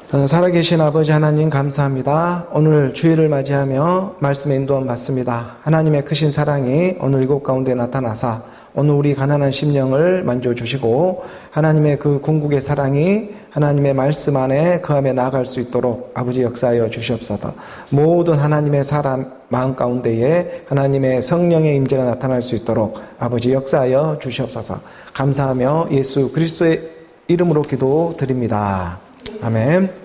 살아계신 아버지 하나님 감사합니다. 오늘 주일을 맞이하며 말씀의 인도함 받습니다. 하나님의 크신 사랑이 오늘 이곳 가운데 나타나사 오늘 우리 가난한 심령을 만져주시고 하나님의 그 궁극의 사랑이 하나님의 말씀 안에 그 안에 나아갈 수 있도록 아버지 역사하여 주시옵소서. 모든 하나님의 사람 마음 가운데에 하나님의 성령의 임재가 나타날 수 있도록 아버지 역사하여 주시옵소서. 감사하며 예수 그리스도의 이름으로 기도드립니다. 아멘.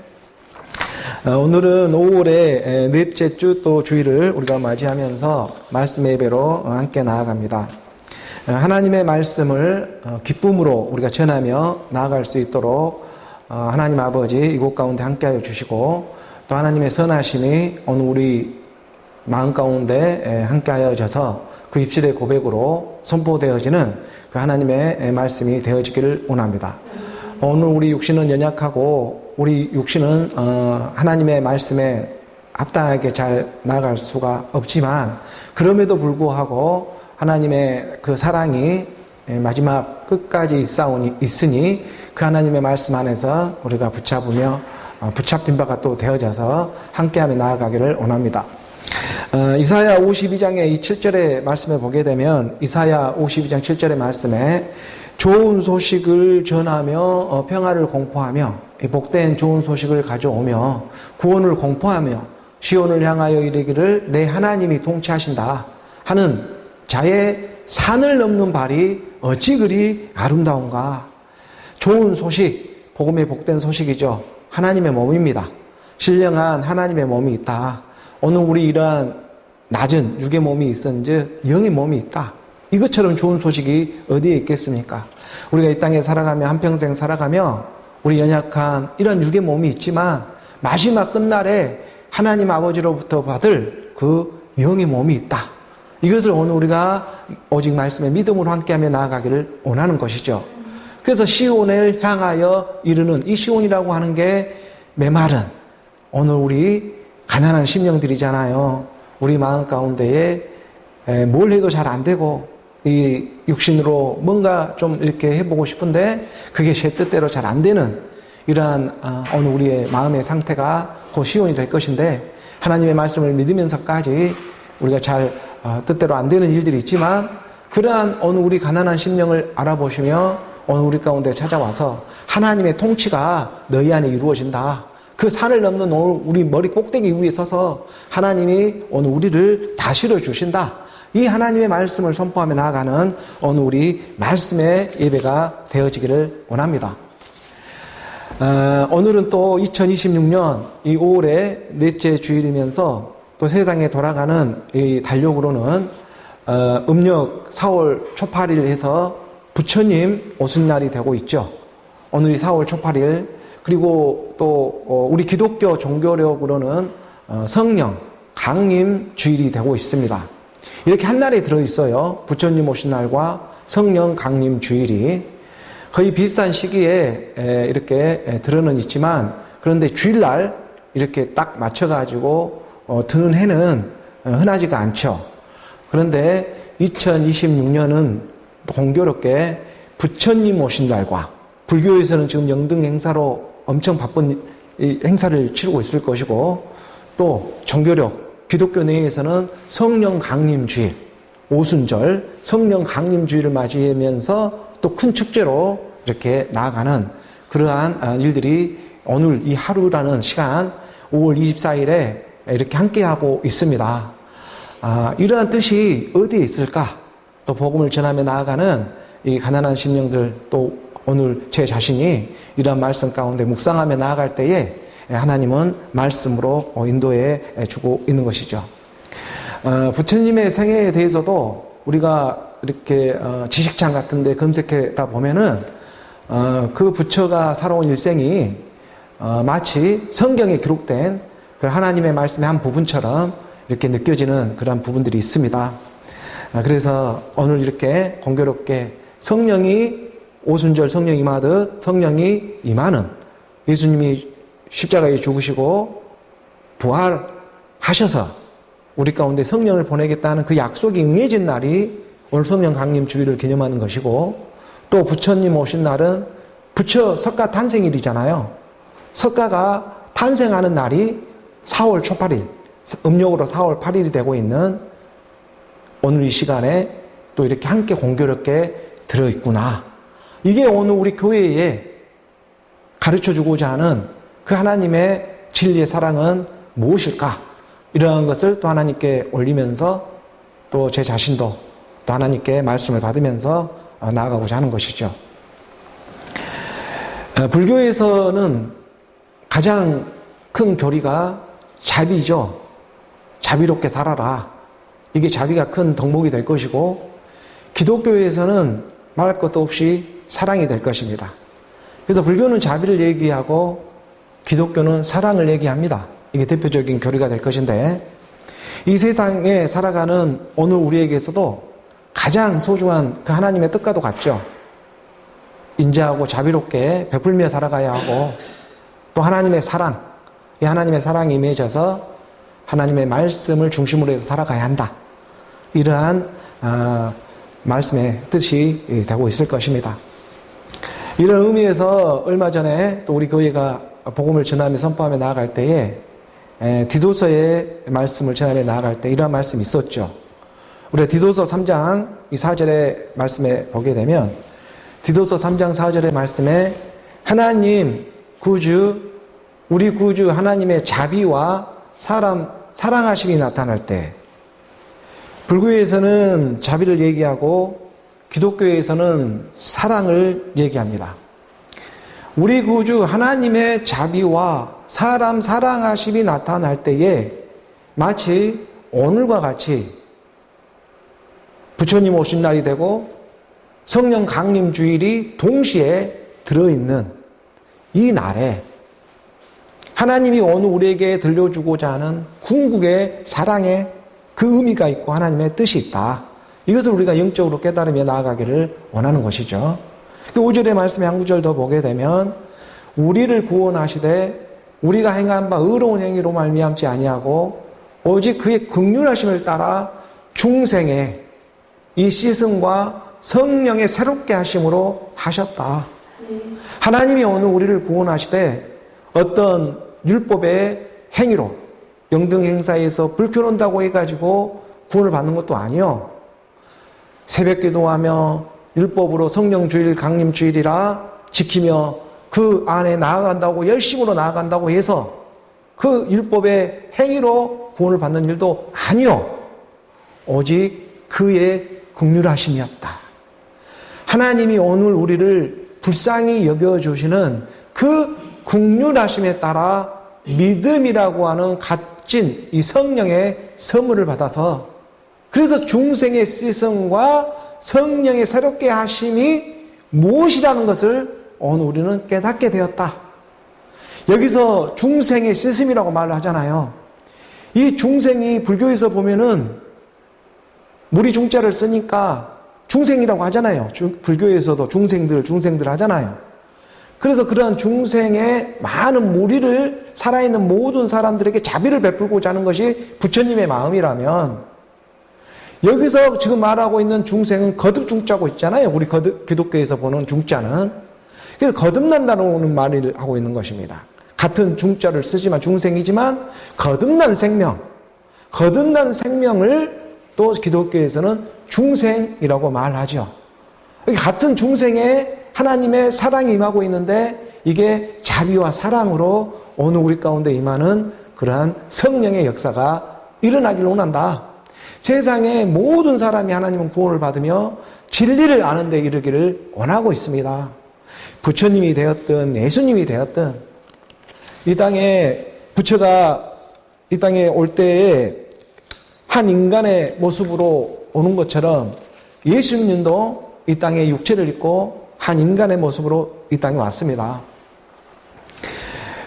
오늘은 5월의 넷째 주 또 주일을 우리가 맞이하면서 말씀 예배로 함께 나아갑니다. 하나님의 말씀을 기쁨으로 우리가 전하며 나아갈 수 있도록 하나님 아버지 이곳 가운데 함께하여 주시고 또 하나님의 선하심이 오늘 우리 마음 가운데 함께하여져서 그 입술의 고백으로 선포되어지는 그 하나님의 말씀이 되어지기를 원합니다. 오늘 우리 육신은 연약하고 우리 육신은 하나님의 말씀에 합당하게 잘 나아갈 수가 없지만 그럼에도 불구하고 하나님의 그 사랑이 마지막 끝까지 있으니 그 하나님의 말씀 안에서 우리가 붙잡힌 바가 또 되어져서 함께하며 나아가기를 원합니다. 이사야 52장의 7절의 말씀을 보게 되면 이사야 52장 7절의 말씀에 좋은 소식을 전하며 평화를 공포하며 복된 좋은 소식을 가져오며 구원을 공포하며 시온을 향하여 이르기를 내 하나님이 통치하신다 하는 자의 산을 넘는 발이 어찌 그리 아름다운가. 좋은 소식, 복음의 복된 소식이죠. 하나님의 몸입니다. 신령한 하나님의 몸이 있다. 오늘 우리 이러한 낮은 육의 몸이 있은즉 영의 몸이 있다. 이것처럼 좋은 소식이 어디에 있겠습니까? 우리가 이 땅에 살아가며 한평생 살아가며 우리 연약한 이런 육의 몸이 있지만 마지막 끝날에 하나님 아버지로부터 받을 그 영의 몸이 있다. 이것을 오늘 우리가 오직 말씀의 믿음으로 함께하며 나아가기를 원하는 것이죠. 그래서 시온을 향하여 이르는 이 시온이라고 하는 게 메마른 오늘 우리 가난한 심령들이잖아요. 우리 마음 가운데에 뭘 해도 잘 안 되고 이 육신으로 뭔가 좀 이렇게 해보고 싶은데 그게 제 뜻대로 잘 안 되는 이러한 오늘 우리의 마음의 상태가 곧 시온이 될 것인데 하나님의 말씀을 믿으면서까지 우리가 잘 뜻대로 안 되는 일들이 있지만 그러한 오늘 우리 가난한 심령을 알아보시며 오늘 우리 가운데 찾아와서 하나님의 통치가 너희 안에 이루어진다. 그 산을 넘는 오늘 우리 머리 꼭대기 위에 서서 하나님이 오늘 우리를 다스려 주신다. 이 하나님의 말씀을 선포하며 나아가는 오늘 우리 말씀의 예배가 되어지기를 원합니다. 오늘은 또 2026년 이 5월의 넷째 주일이면서 또 세상에 돌아가는 이 달력으로는 음력 4월 초 8일 해서 부처님 오순날이 되고 있죠. 오늘이 4월 초 8일 그리고 또 우리 기독교 종교력으로는 성령 강림 주일이 되고 있습니다. 이렇게 한 날에 들어있어요. 부처님 오신 날과 성령 강림 주일이 거의 비슷한 시기에 이렇게 들어는 있지만 그런데 주일날 이렇게 딱 맞춰가지고 드는 해는 흔하지가 않죠. 그런데 2026년은 공교롭게 부처님 오신 날과 불교에서는 지금 영등 행사로 엄청 바쁜 이 행사를 치르고 있을 것이고 또 종교력 기독교 내에서는 성령 강림 주일, 오순절 성령 강림 주일을 맞이하면서 또 큰 축제로 이렇게 나아가는 그러한 일들이 오늘 이 하루라는 시간 5월 24일에 이렇게 함께하고 있습니다. 이러한 뜻이 어디에 있을까? 또 복음을 전하며 나아가는 이 가난한 심령들 또 오늘 제 자신이 이러한 말씀 가운데 묵상하며 나아갈 때에 하나님은 말씀으로 인도해 주고 있는 것이죠. 부처님의 생애에 대해서도 우리가 이렇게 지식창 같은 데 검색하다 보면은 그 부처가 살아온 일생이 마치 성경에 기록된 그 하나님의 말씀의 한 부분처럼 이렇게 느껴지는 그런 부분들이 있습니다. 그래서 오늘 이렇게 공교롭게 성령이 오순절 성령 임하듯 성령이 임하는 예수님이 십자가에 죽으시고 부활하셔서 우리 가운데 성령을 보내겠다는 그 약속이 응해진 날이 오늘 성령 강림 주일을 기념하는 것이고 또 부처님 오신 날은 부처 석가 탄생일이잖아요. 석가가 탄생하는 날이 4월 초8일, 음력으로 4월 8일이 되고 있는 오늘 이 시간에 또 이렇게 함께 공교롭게 들어있구나. 이게 오늘 우리 교회에 가르쳐주고자 하는 그 하나님의 진리의 사랑은 무엇일까? 이러한 것을 또 하나님께 올리면서 또 제 자신도 또 하나님께 말씀을 받으면서 나아가고자 하는 것이죠. 불교에서는 가장 큰 교리가 자비죠. 자비롭게 살아라. 이게 자비가 큰 덕목이 될 것이고, 기독교에서는 말할 것도 없이 사랑이 될 것입니다. 그래서 불교는 자비를 얘기하고 기독교는 사랑을 얘기합니다. 이게 대표적인 교리가 될 것인데, 이 세상에 살아가는 오늘 우리에게서도 가장 소중한 그 하나님의 뜻과도 같죠. 인자하고 자비롭게 베풀며 살아가야 하고, 또 하나님의 사랑, 이 하나님의 사랑이 임해져서 하나님의 말씀을 중심으로 해서 살아가야 한다. 이러한 말씀의 뜻이 되고 있을 것입니다. 이런 의미에서 얼마 전에 또 우리 교회가 복음을 전하며 선포하며 나아갈 때에 디도서의 말씀을 전하며 나아갈 때 이러한 말씀이 있었죠. 우리가 디도서 3장 이 4절의 말씀에 보게 되면, 디도서 3장 4절의 말씀에 하나님 구주, 우리 구주 하나님의 자비와 사랑하심이 나타날 때, 불교에서는 자비를 얘기하고 기독교에서는 사랑을 얘기합니다. 우리 구주 하나님의 자비와 사랑하심이 나타날 때에 마치 오늘과 같이 부처님 오신 날이 되고 성령 강림 주일이 동시에 들어있는 이 날에 하나님이 오늘 우리에게 들려주고자 하는 궁극의 사랑의 그 의미가 있고 하나님의 뜻이 있다. 이것을 우리가 영적으로 깨달으며 나아가기를 원하는 것이죠. 5절의 말씀에 한 구절 더 보게 되면, 우리를 구원하시되 우리가 행한 바 의로운 행위로 말미암지 아니하고 오직 그의 긍휼하심을 따라 중생의 이 씻음과 성령의 새롭게 하심으로 하셨다. 하나님이 오늘 우리를 구원하시되 어떤 율법의 행위로 영등 행사에서 불 켜놓는다고 해가지고 구원을 받는 것도 아니요. 새벽 기도하며 율법으로 성령주일 강림주일이라 지키며 그 안에 나아간다고, 열심으로 나아간다고 해서 그 율법의 행위로 구원을 받는 일도 아니요. 오직 그의 긍휼하심이었다. 하나님이 오늘 우리를 불쌍히 여겨주시는 그 긍휼하심에 따라 믿음이라고 하는 값진 이 성령의 선물을 받아서, 그래서 중생의 씻음과 성령의 새롭게 하심이 무엇이라는 것을 오늘 우리는 깨닫게 되었다. 여기서 중생의 씻음이라고 말을 하잖아요. 이 중생이 불교에서 보면은 무리 중자를 쓰니까 중생이라고 하잖아요. 불교에서도 중생들 하잖아요. 그래서 그런 중생의 많은 무리를, 살아있는 모든 사람들에게 자비를 베풀고자 하는 것이 부처님의 마음이라면, 여기서 지금 말하고 있는 중생은 거듭 중자고 있잖아요. 우리 기독교에서 보는 중자는. 그래서 거듭난다는 말을 하고 있는 것입니다. 같은 중자를 쓰지만 중생이지만 거듭난 생명을 또 기독교에서는 중생이라고 말하죠. 같은 중생에 하나님의 사랑이 임하고 있는데, 이게 자비와 사랑으로 오늘 우리 가운데 임하는 그러한 성령의 역사가 일어나기를 원한다. 세상의 모든 사람이 하나님은 구원을 받으며 진리를 아는 데 이르기를 원하고 있습니다. 부처님이 되었든 예수님이 되었든 이 땅에 부처가 이 땅에 올 때에 한 인간의 모습으로 오는 것처럼 예수님도 이 땅에 육체를 입고 한 인간의 모습으로 이 땅에 왔습니다.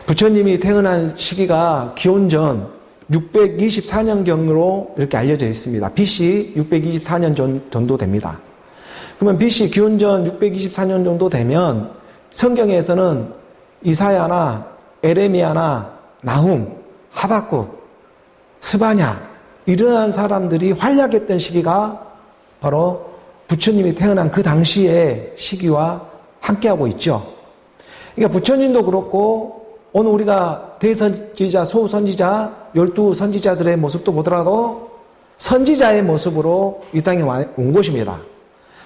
부처님이 태어난 시기가 기원전 624년경으로 이렇게 알려져 있습니다. BC 624년 정도 됩니다. 그러면 BC 기원전 624년 정도 되면 성경에서는 이사야나 에레미야나 나훔, 하박국, 스바냐 이러한 사람들이 활약했던 시기가 바로 부처님이 태어난 그 당시의 시기와 함께하고 있죠. 그러니까 부처님도 그렇고 오늘 우리가 대선지자, 소선지자, 12선지자들의 모습도 보더라도 선지자의 모습으로 이 땅에 온 것입니다.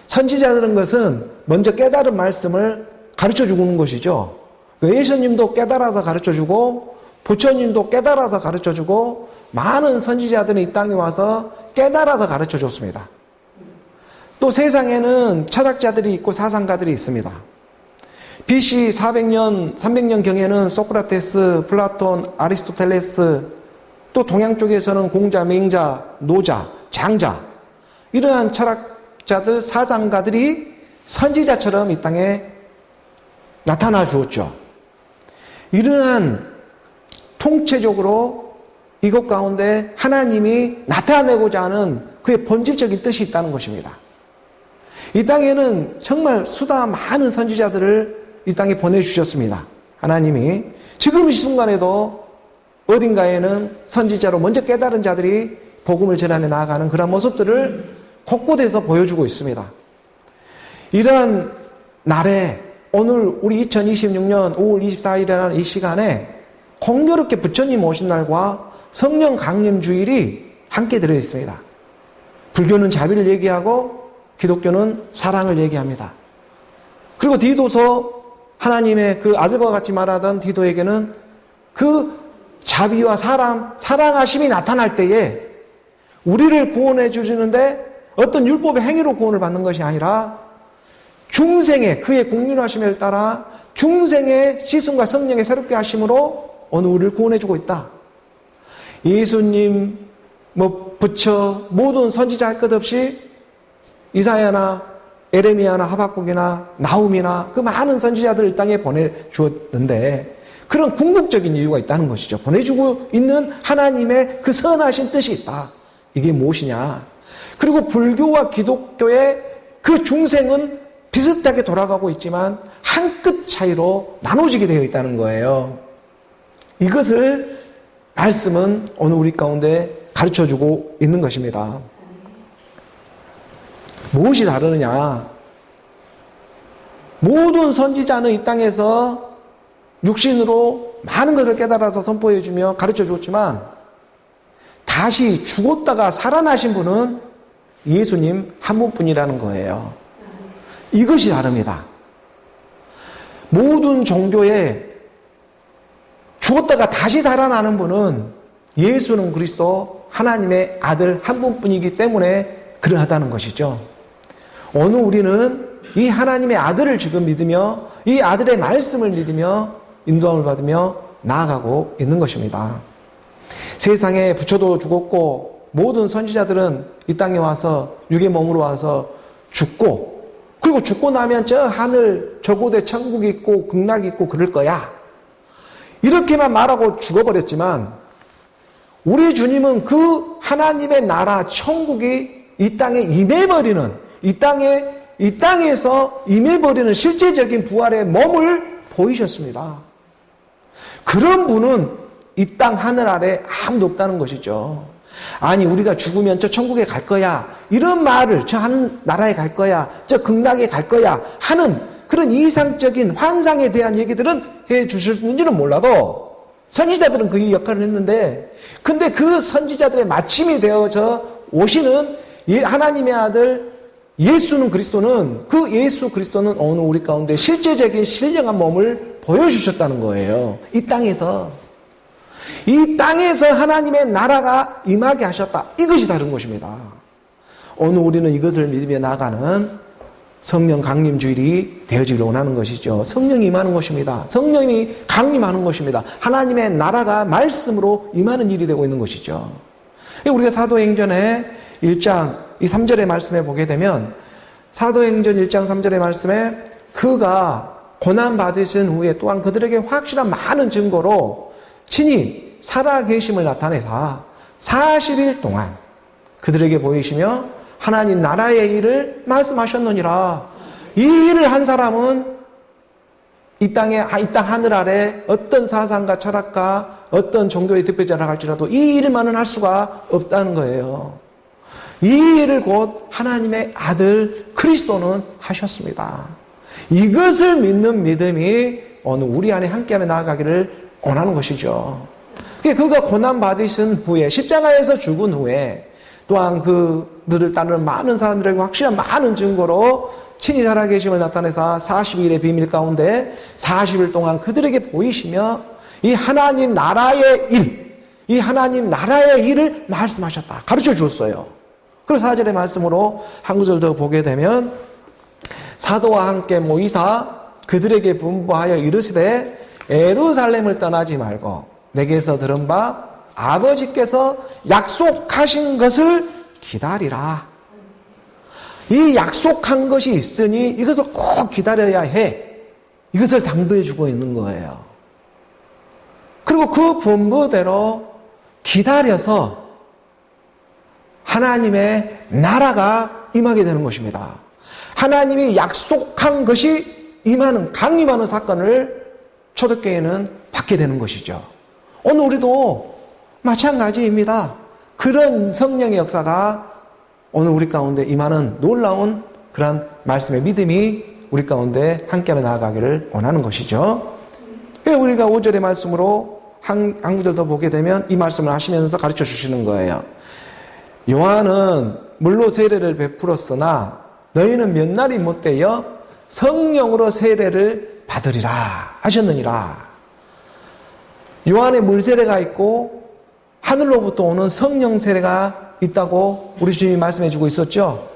선지자들은 것은 먼저 깨달은 말씀을 가르쳐 주는 것이죠. 예수님도 깨달아서 가르쳐 주고 부처님도 깨달아서 가르쳐 주고 많은 선지자들은 이 땅에 와서 깨달아서 가르쳐 줬습니다. 또 세상에는 철학자들이 있고 사상가들이 있습니다. BC 400년, 300년 경에는 소크라테스, 플라톤, 아리스토텔레스, 또 동양 쪽에서는 공자, 맹자, 노자, 장자, 이러한 철학자들, 사상가들이 선지자처럼 이 땅에 나타나 주었죠. 이러한 통체적으로 이것 가운데 하나님이 나타내고자 하는 그의 본질적인 뜻이 있다는 것입니다. 이 땅에는 정말 수다 많은 선지자들을 이 땅에 보내주셨습니다. 하나님이 지금 이 순간에도 어딘가에는 선지자로 먼저 깨달은 자들이 복음을 전하며 나아가는 그런 모습들을 곳곳에서 보여주고 있습니다. 이러한 날에 오늘 우리 2026년 5월 24일이라는 이 시간에 공교롭게 부처님 오신 날과 성령 강림 주일이 함께 들어있습니다. 불교는 자비를 얘기하고 기독교는 사랑을 얘기합니다. 그리고 디도서 하나님의 그 아들과 같이 말하던 디도에게는 그 자비와 사랑하심이 나타날 때에 우리를 구원해 주시는데 어떤 율법의 행위로 구원을 받는 것이 아니라 중생의 그의 국률하심을 따라 중생의 시승과 성령의 새롭게 하심으로 어느 우리를 구원해 주고 있다. 예수님, 부처, 모든 선지자 할 것 없이 이사야나 에레미야나 하박국이나 나훔이나 그 많은 선지자들을 이 땅에 보내주었는데 그런 궁극적인 이유가 있다는 것이죠. 보내주고 있는 하나님의 그 선하신 뜻이 있다. 이게 무엇이냐? 그리고 불교와 기독교의 그 중생은 비슷하게 돌아가고 있지만 한 끗 차이로 나눠지게 되어 있다는 거예요. 이것을 말씀은 오늘 우리 가운데 가르쳐주고 있는 것입니다. 무엇이 다르느냐? 모든 선지자는 이 땅에서 육신으로 많은 것을 깨달아서 선포해주며 가르쳐주었지만 다시 죽었다가 살아나신 분은 예수님 한 분뿐이라는 거예요. 이것이 다릅니다. 모든 종교에 죽었다가 다시 살아나는 분은 예수는 그리스도 하나님의 아들 한 분뿐이기 때문에 그러하다는 것이죠. 오늘 우리는 이 하나님의 아들을 지금 믿으며 이 아들의 말씀을 믿으며 인도함을 받으며 나아가고 있는 것입니다. 세상에 부처도 죽었고 모든 선지자들은 이 땅에 와서 육의 몸으로 와서 죽고 그리고 죽고 나면 저 하늘 저곳에 천국이 있고 극락이 있고 그럴 거야. 이렇게만 말하고 죽어버렸지만 우리 주님은 그 하나님의 나라 천국이 이 땅에 임해버리는 이 땅에서 임해버리는 실제적인 부활의 몸을 보이셨습니다. 그런 분은 이 땅 하늘 아래 아무도 없다는 것이죠. 아니 우리가 죽으면 저 천국에 갈 거야 이런 말을 저 한 나라에 갈 거야 저 극락에 갈 거야 하는 그런 이상적인 환상에 대한 얘기들은 해 주셨는지는 몰라도 선지자들은 그 역할을 했는데 근데 그 선지자들의 마침이 되어져 오시는 하나님의 아들 예수는 그리스도는 그 예수 그리스도는 오늘 우리 가운데 실제적인 신령한 몸을 보여주셨다는 거예요. 이 땅에서 하나님의 나라가 임하게 하셨다. 이것이 다른 것입니다. 오늘 우리는 이것을 믿으며 나아가는 성령 강림 주일이 되어지기를 원하는 것이죠. 성령이 임하는 것입니다. 성령이 강림하는 것입니다. 하나님의 나라가 말씀으로 임하는 일이 되고 있는 것이죠. 우리가 사도행전의 1장 이 3절의 말씀에 보게 되면 사도행전 1장 3절의 말씀에 그가 고난받으신 후에 또한 그들에게 확실한 많은 증거로 친히 살아계심을 나타내사 40일 동안 그들에게 보이시며 하나님 나라의 일을 말씀하셨느니라. 이 일을 한 사람은 이 땅 하늘 아래 어떤 사상가 철학가 어떤 종교의 대표자라 할지라도 이 일만은 할 수가 없다는 거예요. 이 일을 곧 하나님의 아들 그리스도는 하셨습니다. 이것을 믿는 믿음이 오늘 우리 안에 함께하며 나아가기를 원하는 것이죠. 그가 고난받으신 후에, 십자가에서 죽은 후에, 또한 그들을 따르는 많은 사람들에게 확실한 많은 증거로 친히 살아계심을 나타내서 40일의 비밀 가운데 40일 동안 그들에게 보이시며 이 하나님 나라의 일, 이 하나님 나라의 일을 말씀하셨다. 가르쳐 주었어요. 그리고 4절의 말씀으로 한 구절 더 보게 되면 사도와 함께 모이사 그들에게 분부하여 이르시되 예루살렘을 떠나지 말고 내게서 들은 바 아버지께서 약속하신 것을 기다리라. 이 약속한 것이 있으니 이것을 꼭 기다려야 해. 이것을 당부해 주고 있는 거예요. 그리고 그 분부대로 기다려서 하나님의 나라가 임하게 되는 것입니다. 하나님이 약속한 것이 강림하는 사건을 초대교회는 받게 되는 것이죠. 오늘 우리도 마찬가지입니다. 그런 성령의 역사가 오늘 우리 가운데 임하는 놀라운 그런 말씀의 믿음이 우리 가운데 함께하며 나아가기를 원하는 것이죠. 우리가 5절의 말씀으로 한 구절 더 보게 되면 이 말씀을 하시면서 가르쳐 주시는 거예요. 요한은 물로 세례를 베풀었으나 너희는 몇 날이 못되어 성령으로 세례를 받으리라 하셨느니라. 요한의 물 세례가 있고 하늘로부터 오는 성령 세례가 있다고 우리 주님이 말씀해 주고 있었죠.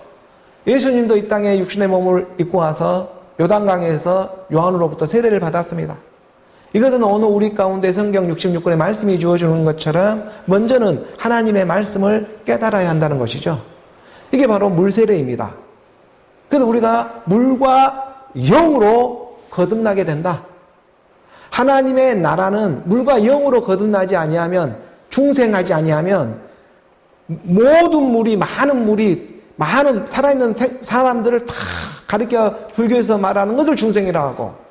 예수님도 이 땅에 육신의 몸을 입고 와서 요단강에서 요한으로부터 세례를 받았습니다. 이것은 오늘 우리 가운데 성경 66권의 말씀이 주어지는 것처럼 먼저는 하나님의 말씀을 깨달아야 한다는 것이죠. 이게 바로 물 세례입니다. 그래서 우리가 물과 영으로 거듭나게 된다. 하나님의 나라는 물과 영으로 거듭나지 아니하면, 중생하지 아니하면 모든 물이, 많은 살아있는 사람들을 다 가리켜 불교에서 말하는 것을 중생이라고 하고,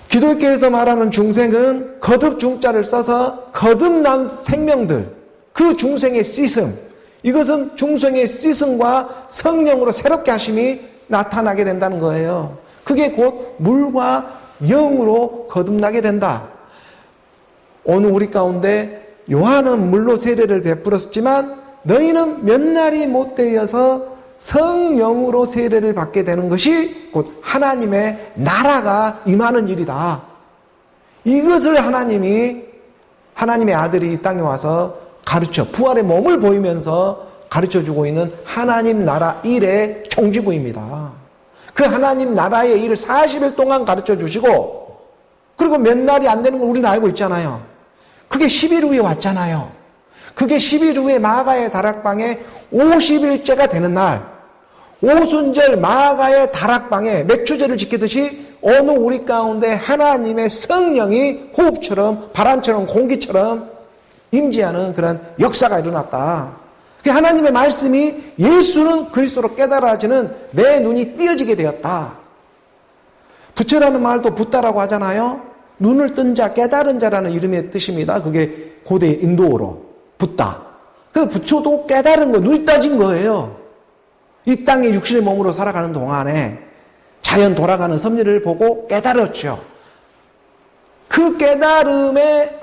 기독교에서 말하는 중생은 거듭 중자를 써서 거듭난 생명들, 그 중생의 시슴, 이것은 중생의 시슴과 성령으로 새롭게 하심이 나타나게 된다는 거예요. 그게 곧 물과 영으로 거듭나게 된다. 오늘 우리 가운데 요한은 물로 세례를 베풀었지만 너희는 몇 날이 못되어서 성령으로 세례를 받게 되는 것이 곧 하나님의 나라가 임하는 일이다. 이것을 하나님의 아들이 이 땅에 와서 부활의 몸을 보이면서 가르쳐주고 있는 하나님 나라 일의 총지부입니다. 그 하나님 나라의 일을 40일 동안 가르쳐주시고, 그리고 몇 날이 안 되는 걸 우리는 알고 있잖아요. 그게 10일 후에 왔잖아요. 그게 10일 후에 마가의 다락방에 50일째가 되는 날, 오순절 마가의 다락방에 맥주제를 지키듯이 오늘 우리 가운데 하나님의 성령이 호흡처럼, 바람처럼, 공기처럼 임재하는 그런 역사가 일어났다. 하나님의 말씀이 예수는 그리스도로 깨달아지는 내 눈이 띄어지게 되었다. 부처라는 말도 붓다라고 하잖아요. 눈을 뜬 자, 깨달은 자라는 이름의 뜻입니다. 그게 고대 인도어로 붓다. 그 부처도 깨달은 거, 눈이 떠진 거예요. 이 땅에 육신의 몸으로 살아가는 동안에 자연 돌아가는 섭리를 보고 깨달았죠. 그 깨달음의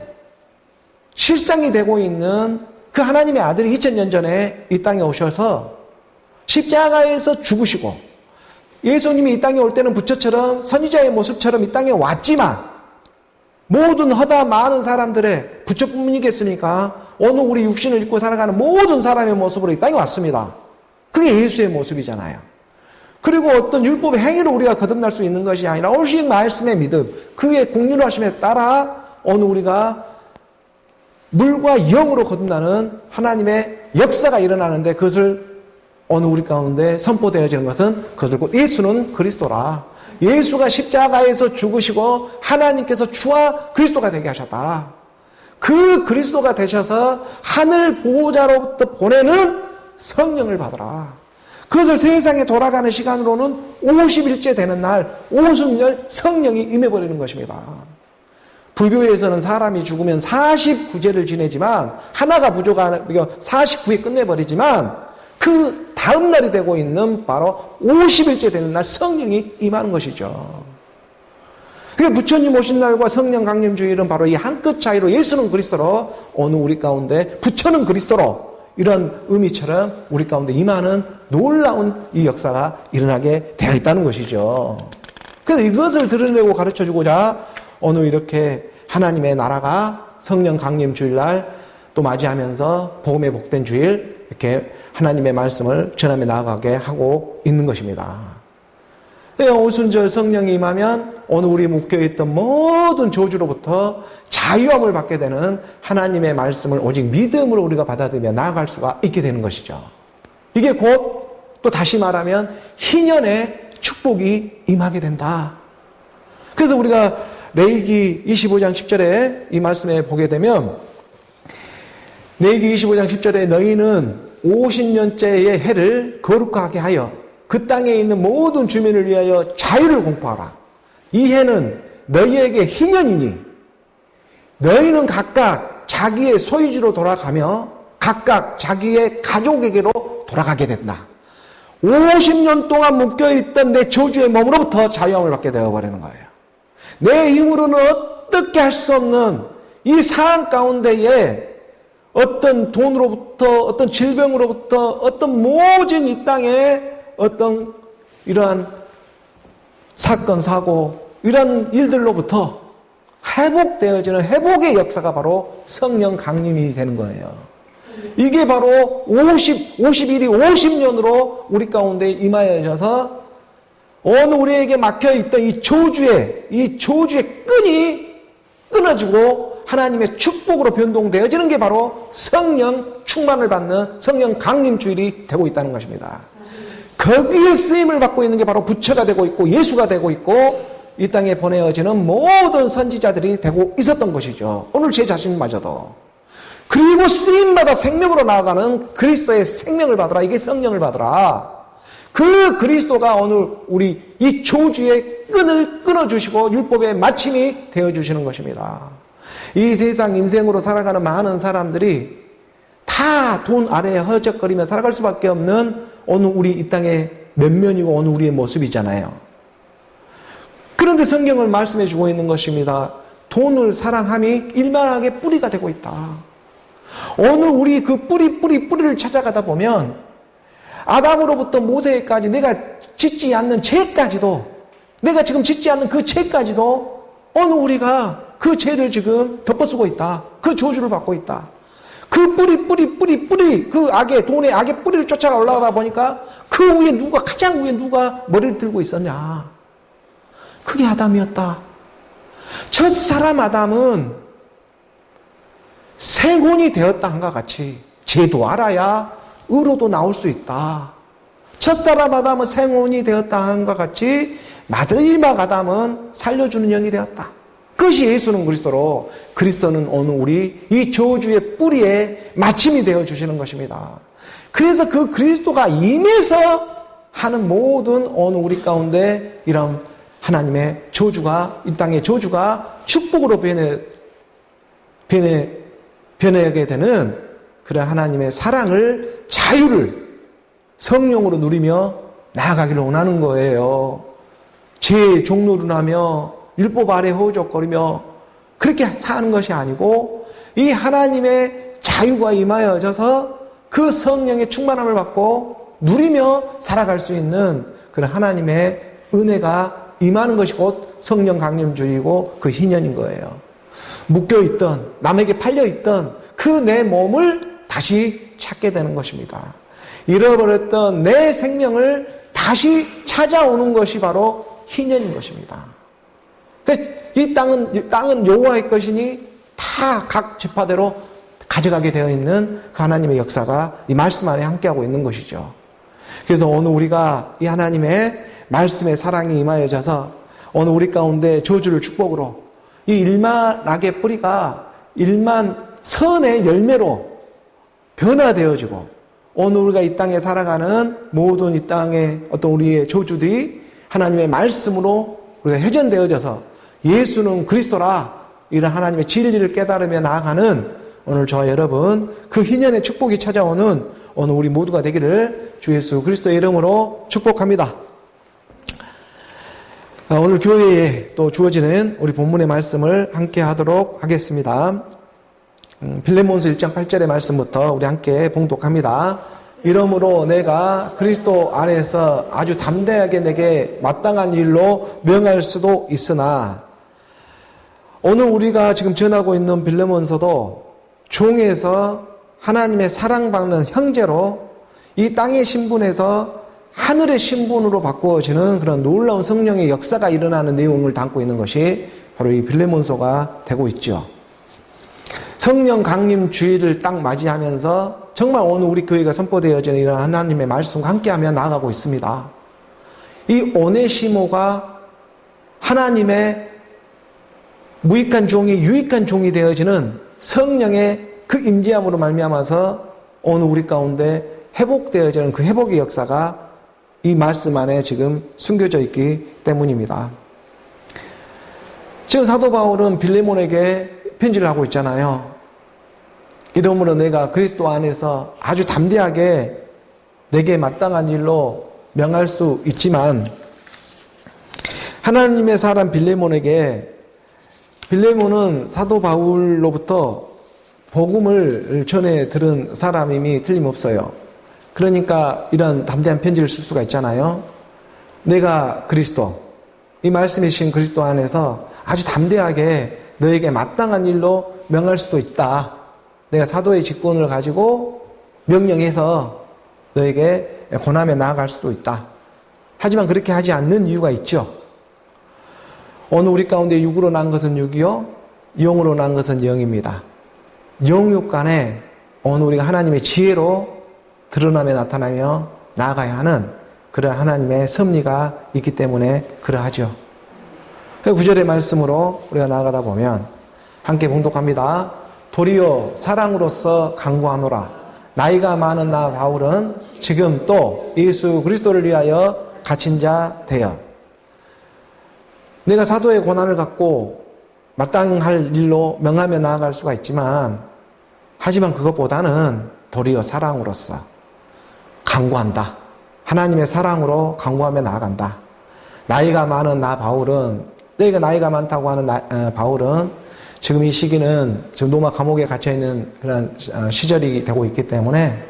실상이 되고 있는 그 하나님의 아들이 2000년 전에 이 땅에 오셔서 십자가에서 죽으시고, 예수님이 이 땅에 올 때는 부처처럼 선지자의 모습처럼 이 땅에 왔지만 모든 허다 많은 사람들의, 부처뿐이겠습니까? 오늘 우리 육신을 입고 살아가는 모든 사람의 모습으로 이 땅에 왔습니다. 그게 예수의 모습이잖아요. 그리고 어떤 율법의 행위로 우리가 거듭날 수 있는 것이 아니라 오직 말씀의 믿음, 그의 국률하심에 따라 오늘 우리가 물과 영으로 거듭나는 하나님의 역사가 일어나는데, 그것을 오늘 우리 가운데 선포되어지는 것은 그것을 곧 예수는 그리스도라. 예수가 십자가에서 죽으시고 하나님께서 주와 그리스도가 되게 하셨다. 그 그리스도가 되셔서 하늘 보호자로부터 보내는 성령을 받으라. 그것을 세상에 돌아가는 시간으로는 50일째 되는 날 오순절 성령이 임해버리는 것입니다. 불교에서는 사람이 죽으면 49제를 지내지만 하나가 부족하면 49에 끝내버리지만 그 다음 날이 되고 있는 바로 50일째 되는 날 성령이 임하는 것이죠. 그러니까 부처님 오신 날과 성령 강림 주일은 바로 이 한 끗 차이로 예수는 그리스도로 오늘 우리 가운데 부처는 그리스도로 이런 의미처럼 우리 가운데 임하는 놀라운 이 역사가 일어나게 되어 있다는 것이죠. 그래서 이것을 드러내고 가르쳐주고자 오늘 이렇게 하나님의 나라가 성령 강림 주일날 또 맞이하면서 복음의 복된 주일 이렇게 하나님의 말씀을 전함에 나아가게 하고 있는 것입니다. 오순절 성령이 임하면 오늘 우리 묶여있던 모든 저주로부터 자유함을 받게 되는 하나님의 말씀을 오직 믿음으로 우리가 받아들이며 나아갈 수가 있게 되는 것이죠. 이게 곧 또 다시 말하면 희년의 축복이 임하게 된다. 그래서 우리가 레위기 25장 10절에 이 말씀에 보게 되면 레위기 25장 10절에 너희는 50년째의 해를 거룩하게 하여 그 땅에 있는 모든 주민을 위하여 자유를 공포하라. 이 해는 너희에게 희년이니 너희는 각각 자기의 소유지로 돌아가며 각각 자기의 가족에게로 돌아가게 된다. 50년 동안 묶여있던 내 저주의 몸으로부터 자유함을 받게 되어버리는 거예요. 내 힘으로는 어떻게 할 수 없는 이 상황 가운데에 어떤 돈으로부터 어떤 질병으로부터 어떤 모진 이 땅에 어떤 이러한 사건 사고 이런 일들로부터 회복되어지는 회복의 역사가 바로 성령 강림이 되는 거예요. 이게 바로 50일이 50년으로 우리 가운데 임하여져서 어느 우리에게 막혀있던 이 저주의 끈이 끊어지고 하나님의 축복으로 변동되어지는 게 바로 성령 충만을 받는 성령 강림 주일이 되고 있다는 것입니다. 거기에 쓰임을 받고 있는 게 바로 부처가 되고 있고 예수가 되고 있고 이 땅에 보내어지는 모든 선지자들이 되고 있었던 것이죠. 오늘 제 자신마저도. 그리고 쓰임받아 생명으로 나아가는 그리스도의 생명을 받으라. 이게 성령을 받으라. 그 그리스도가 오늘 우리 이 저주의 끈을 끊어주시고 율법의 마침이 되어주시는 것입니다. 이 세상 인생으로 살아가는 많은 사람들이 다 돈 아래에 허적거리며 살아갈 수밖에 없는 오늘 우리 이 땅의 면면이고 오늘 우리의 모습이잖아요. 그런데 성경을 말씀해 주고 있는 것입니다. 돈을 사랑함이 일만하게 뿌리가 되고 있다. 오늘 우리 그 뿌리를 찾아가다 보면 아담으로부터 모세까지 내가 짓지 않는 죄까지도 내가 지금 짓지 않는 그 죄까지도 오늘 우리가 그 죄를 지금 덮어쓰고 있다. 그 저주를 받고 있다. 그 뿌리 그 돈의 악의 뿌리를 쫓아가 올라가다 보니까 그 위에 가장 위에 누가 머리를 들고 있었냐. 그게 아담이었다. 첫사람 아담은 생혼이 되었다 한과 같이 죄도 알아야 의로도 나올 수 있다. 첫사람 아담은 생혼이 되었다 한과 같이 마지막 아담은 살려주는 영이 되었다. 그것이 예수는 그리스도로 그리스도는 오늘 우리 이 저주의 뿌리에 마침이 되어주시는 것입니다. 그래서 그 그리스도가 임해서 하는 모든 오늘 우리 가운데 이런 하나님의 저주가 이 땅의 저주가 축복으로 변하게 되는 그런 하나님의 사랑을 자유를 성령으로 누리며 나아가기를 원하는 거예요. 죄의 종로를 하며 율법 아래 허우적거리며 그렇게 사는 것이 아니고 이 하나님의 자유가 임하여져서 그 성령의 충만함을 받고 누리며 살아갈 수 있는 그런 하나님의 은혜가 임하는 것이 곧 성령 강림주의고 그 희년인 거예요. 묶여있던 남에게 팔려있던 그 내 몸을 다시 찾게 되는 것입니다. 잃어버렸던 내 생명을 다시 찾아오는 것이 바로 희년인 것입니다. 이 땅은 여호와의 것이니 다 각 지파대로 가져가게 되어 있는 그 하나님의 역사가 이 말씀 안에 함께하고 있는 것이죠. 그래서 오늘 우리가 이 하나님의 말씀의 사랑이 임하여져서 오늘 우리 가운데 저주를 축복으로 이 일만 악의 뿌리가 일만 선의 열매로 변화되어지고 오늘 우리가 이 땅에 살아가는 모든 이 땅의 어떤 우리의 저주들이 하나님의 말씀으로 우리가 회전되어져서 예수는 그리스도라 이런 하나님의 진리를 깨달으며 나아가는 오늘 저와 여러분 그 희년의 축복이 찾아오는 오늘 우리 모두가 되기를 주 예수 그리스도의 이름으로 축복합니다. 오늘 교회에 또 주어지는 우리 본문의 말씀을 함께 하도록 하겠습니다. 빌레몬서 1장 8절의 말씀부터 우리 함께 봉독합니다. 이러므로 내가 그리스도 안에서 아주 담대하게 내게 마땅한 일로 명할 수도 있으나, 오늘 우리가 지금 전하고 있는 빌레몬서도 종에서 하나님의 사랑받는 형제로 이 땅의 신분에서 하늘의 신분으로 바꾸어지는 그런 놀라운 성령의 역사가 일어나는 내용을 담고 있는 것이 바로 이 빌레몬서가 되고 있죠. 성령 강림 주일을 딱 맞이하면서 정말 오늘 우리 교회가 선포되어지는 이런 하나님의 말씀과 함께하며 나아가고 있습니다. 이 오네시모가 하나님의 무익한 종이 유익한 종이 되어지는 성령의 그 임재함으로 말미암아서 오늘 우리 가운데 회복되어지는 그 회복의 역사가 이 말씀 안에 지금 숨겨져 있기 때문입니다. 지금 사도 바울은 빌레몬에게 편지를 하고 있잖아요. 이러므로 내가 그리스도 안에서 아주 담대하게 내게 마땅한 일로 명할 수 있지만, 하나님의 사람 빌레몬은 사도 바울로부터 복음을 전해 들은 사람임이 틀림없어요. 그러니까 이런 담대한 편지를 쓸 수가 있잖아요. 내가 그리스도, 이 말씀이신 그리스도 안에서 아주 담대하게 너에게 마땅한 일로 명할 수도 있다. 내가 사도의 직분을 가지고 명령해서 너에게 권하며 나아갈 수도 있다. 하지만 그렇게 하지 않는 이유가 있죠. 오늘 우리 가운데 육으로 난 것은 육이요, 영으로 난 것은 영입니다. 영육 간에 오늘 우리가 하나님의 지혜로 드러나며 나타나며 나아가야 하는 그런 하나님의 섭리가 있기 때문에 그러하죠. 9절의 말씀으로 우리가 나아가다 보면 함께 봉독합니다. 도리어 사랑으로서 강구하노라. 나이가 많은 나 바울은 지금 또 예수 그리스도를 위하여 갇힌 자 되어, 내가 사도의 권한을 갖고 마땅할 일로 명하며 나아갈 수가 있지만, 하지만 그것보다는 도리어 사랑으로서 강구한다. 하나님의 사랑으로 강구하며 나아간다. 나이가 많은 나 바울은, 내가 나이가 많다고 하는 바울은 지금 이 시기는 지금 로마 감옥에 갇혀있는 그런 시절이 되고 있기 때문에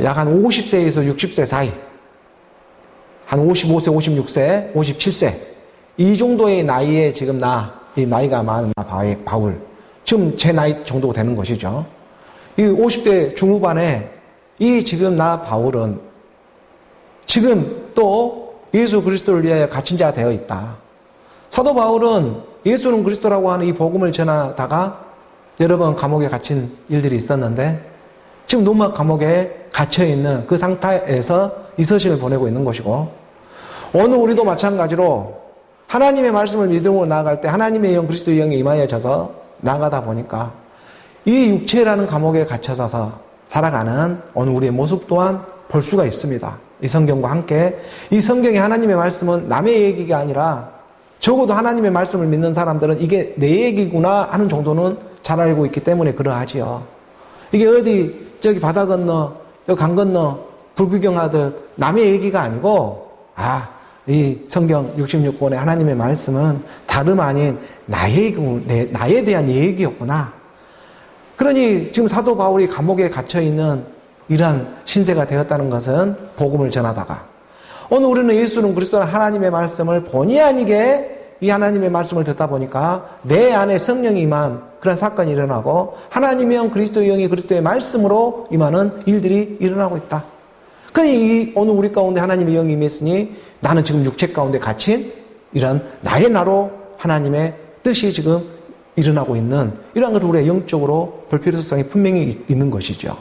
약 한 50세에서 60세 사이, 한 55세, 56세, 57세 이 정도의 나이에 지금 이 나이가 많은 나 바울, 지금 제 나이 정도 되는 것이죠. 이 50대 중후반에 이 지금 나 바울은 지금 또 예수 그리스도를 위하여 갇힌 자 되어 있다. 사도 바울은 예수는 그리스도라고 하는 이 복음을 전하다가 여러 번 감옥에 갇힌 일들이 있었는데, 지금 로마 감옥에 갇혀있는 그 상태에서 이 서신을 보내고 있는 것이고, 오늘 우리도 마찬가지로 하나님의 말씀을 믿음으로 나아갈 때 하나님의 영, 그리스도의 영이 임하여져서 나아가다 보니까 이 육체라는 감옥에 갇혀서 살아가는 오늘 우리의 모습 또한 볼 수가 있습니다. 이 성경과 함께 이 성경의 하나님의 말씀은 남의 얘기가 아니라 적어도 하나님의 말씀을 믿는 사람들은 이게 내 얘기구나 하는 정도는 잘 알고 있기 때문에 그러하지요. 이게 어디 저기 바다 건너 저기 강 건너 불구경하듯 남의 얘기가 아니고, 이 성경 66권의 하나님의 말씀은 다름 아닌 나에 대한 얘기였구나. 그러니 지금 사도 바울이 감옥에 갇혀있는 이러한 신세가 되었다는 것은 복음을 전하다가, 오늘 우리는 예수는 그리스도라는 하나님의 말씀을 본의 아니게 이 하나님의 말씀을 듣다 보니까 내 안에 성령이 임한 그런 사건이 일어나고, 하나님의 영, 그리스도의 영이 그리스도의 말씀으로 임하는 일들이 일어나고 있다. 그러니 오늘 우리 가운데 하나님의 영이 임했으니 나는 지금 육체 가운데 갇힌 이런 나의 나로 하나님의 뜻이 지금 일어나고 있는 이러한 것을 우리가 영적으로 볼 필요성이 분명히 있는 것이죠.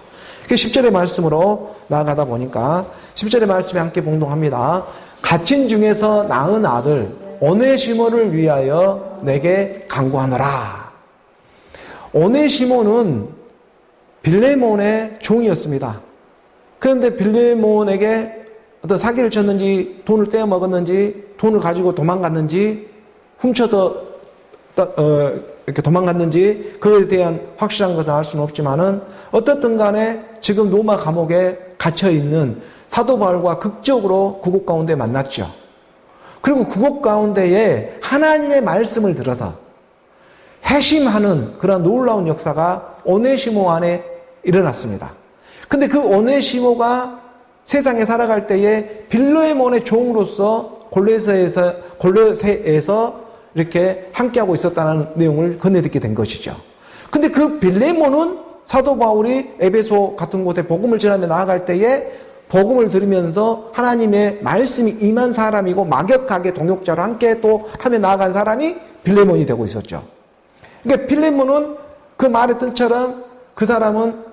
10절의 말씀으로 나아가다 보니까 10절의 말씀에 함께 봉독합니다. 갇힌 중에서 낳은 아들 오네시모를 위하여 내게 간구하노라. 오네시모는 빌레몬의 종이었습니다. 그런데 빌레몬에게 어떤 사기를 쳤는지, 돈을 떼어 먹었는지, 돈을 가지고 도망갔는지, 훔쳐서 이렇게 도망갔는지 그에 대한 확실한 것은 알 수는 없지만은, 어떻든 간에 지금 로마 감옥에 갇혀 있는 사도 바울과 극적으로 그곳 가운데 만났죠. 그리고 그곳 가운데에 하나님의 말씀을 들어서 회심하는 그런 놀라운 역사가 오네시모 안에 일어났습니다. 근데 그 오네시모가 세상에 살아갈 때에 빌레몬의 종으로서 골로새에서 이렇게 함께하고 있었다는 내용을 건네듣게 된 것이죠. 근데 그 빌레몬은 사도 바울이 에베소 같은 곳에 복음을 전하며 나아갈 때에 복음을 들으면서 하나님의 말씀이 임한 사람이고 막역하게 동역자로 함께 또 하며 나아간 사람이 빌레몬이 되고 있었죠. 그러니까 빌레몬은 그 말의 뜻처럼 그 사람은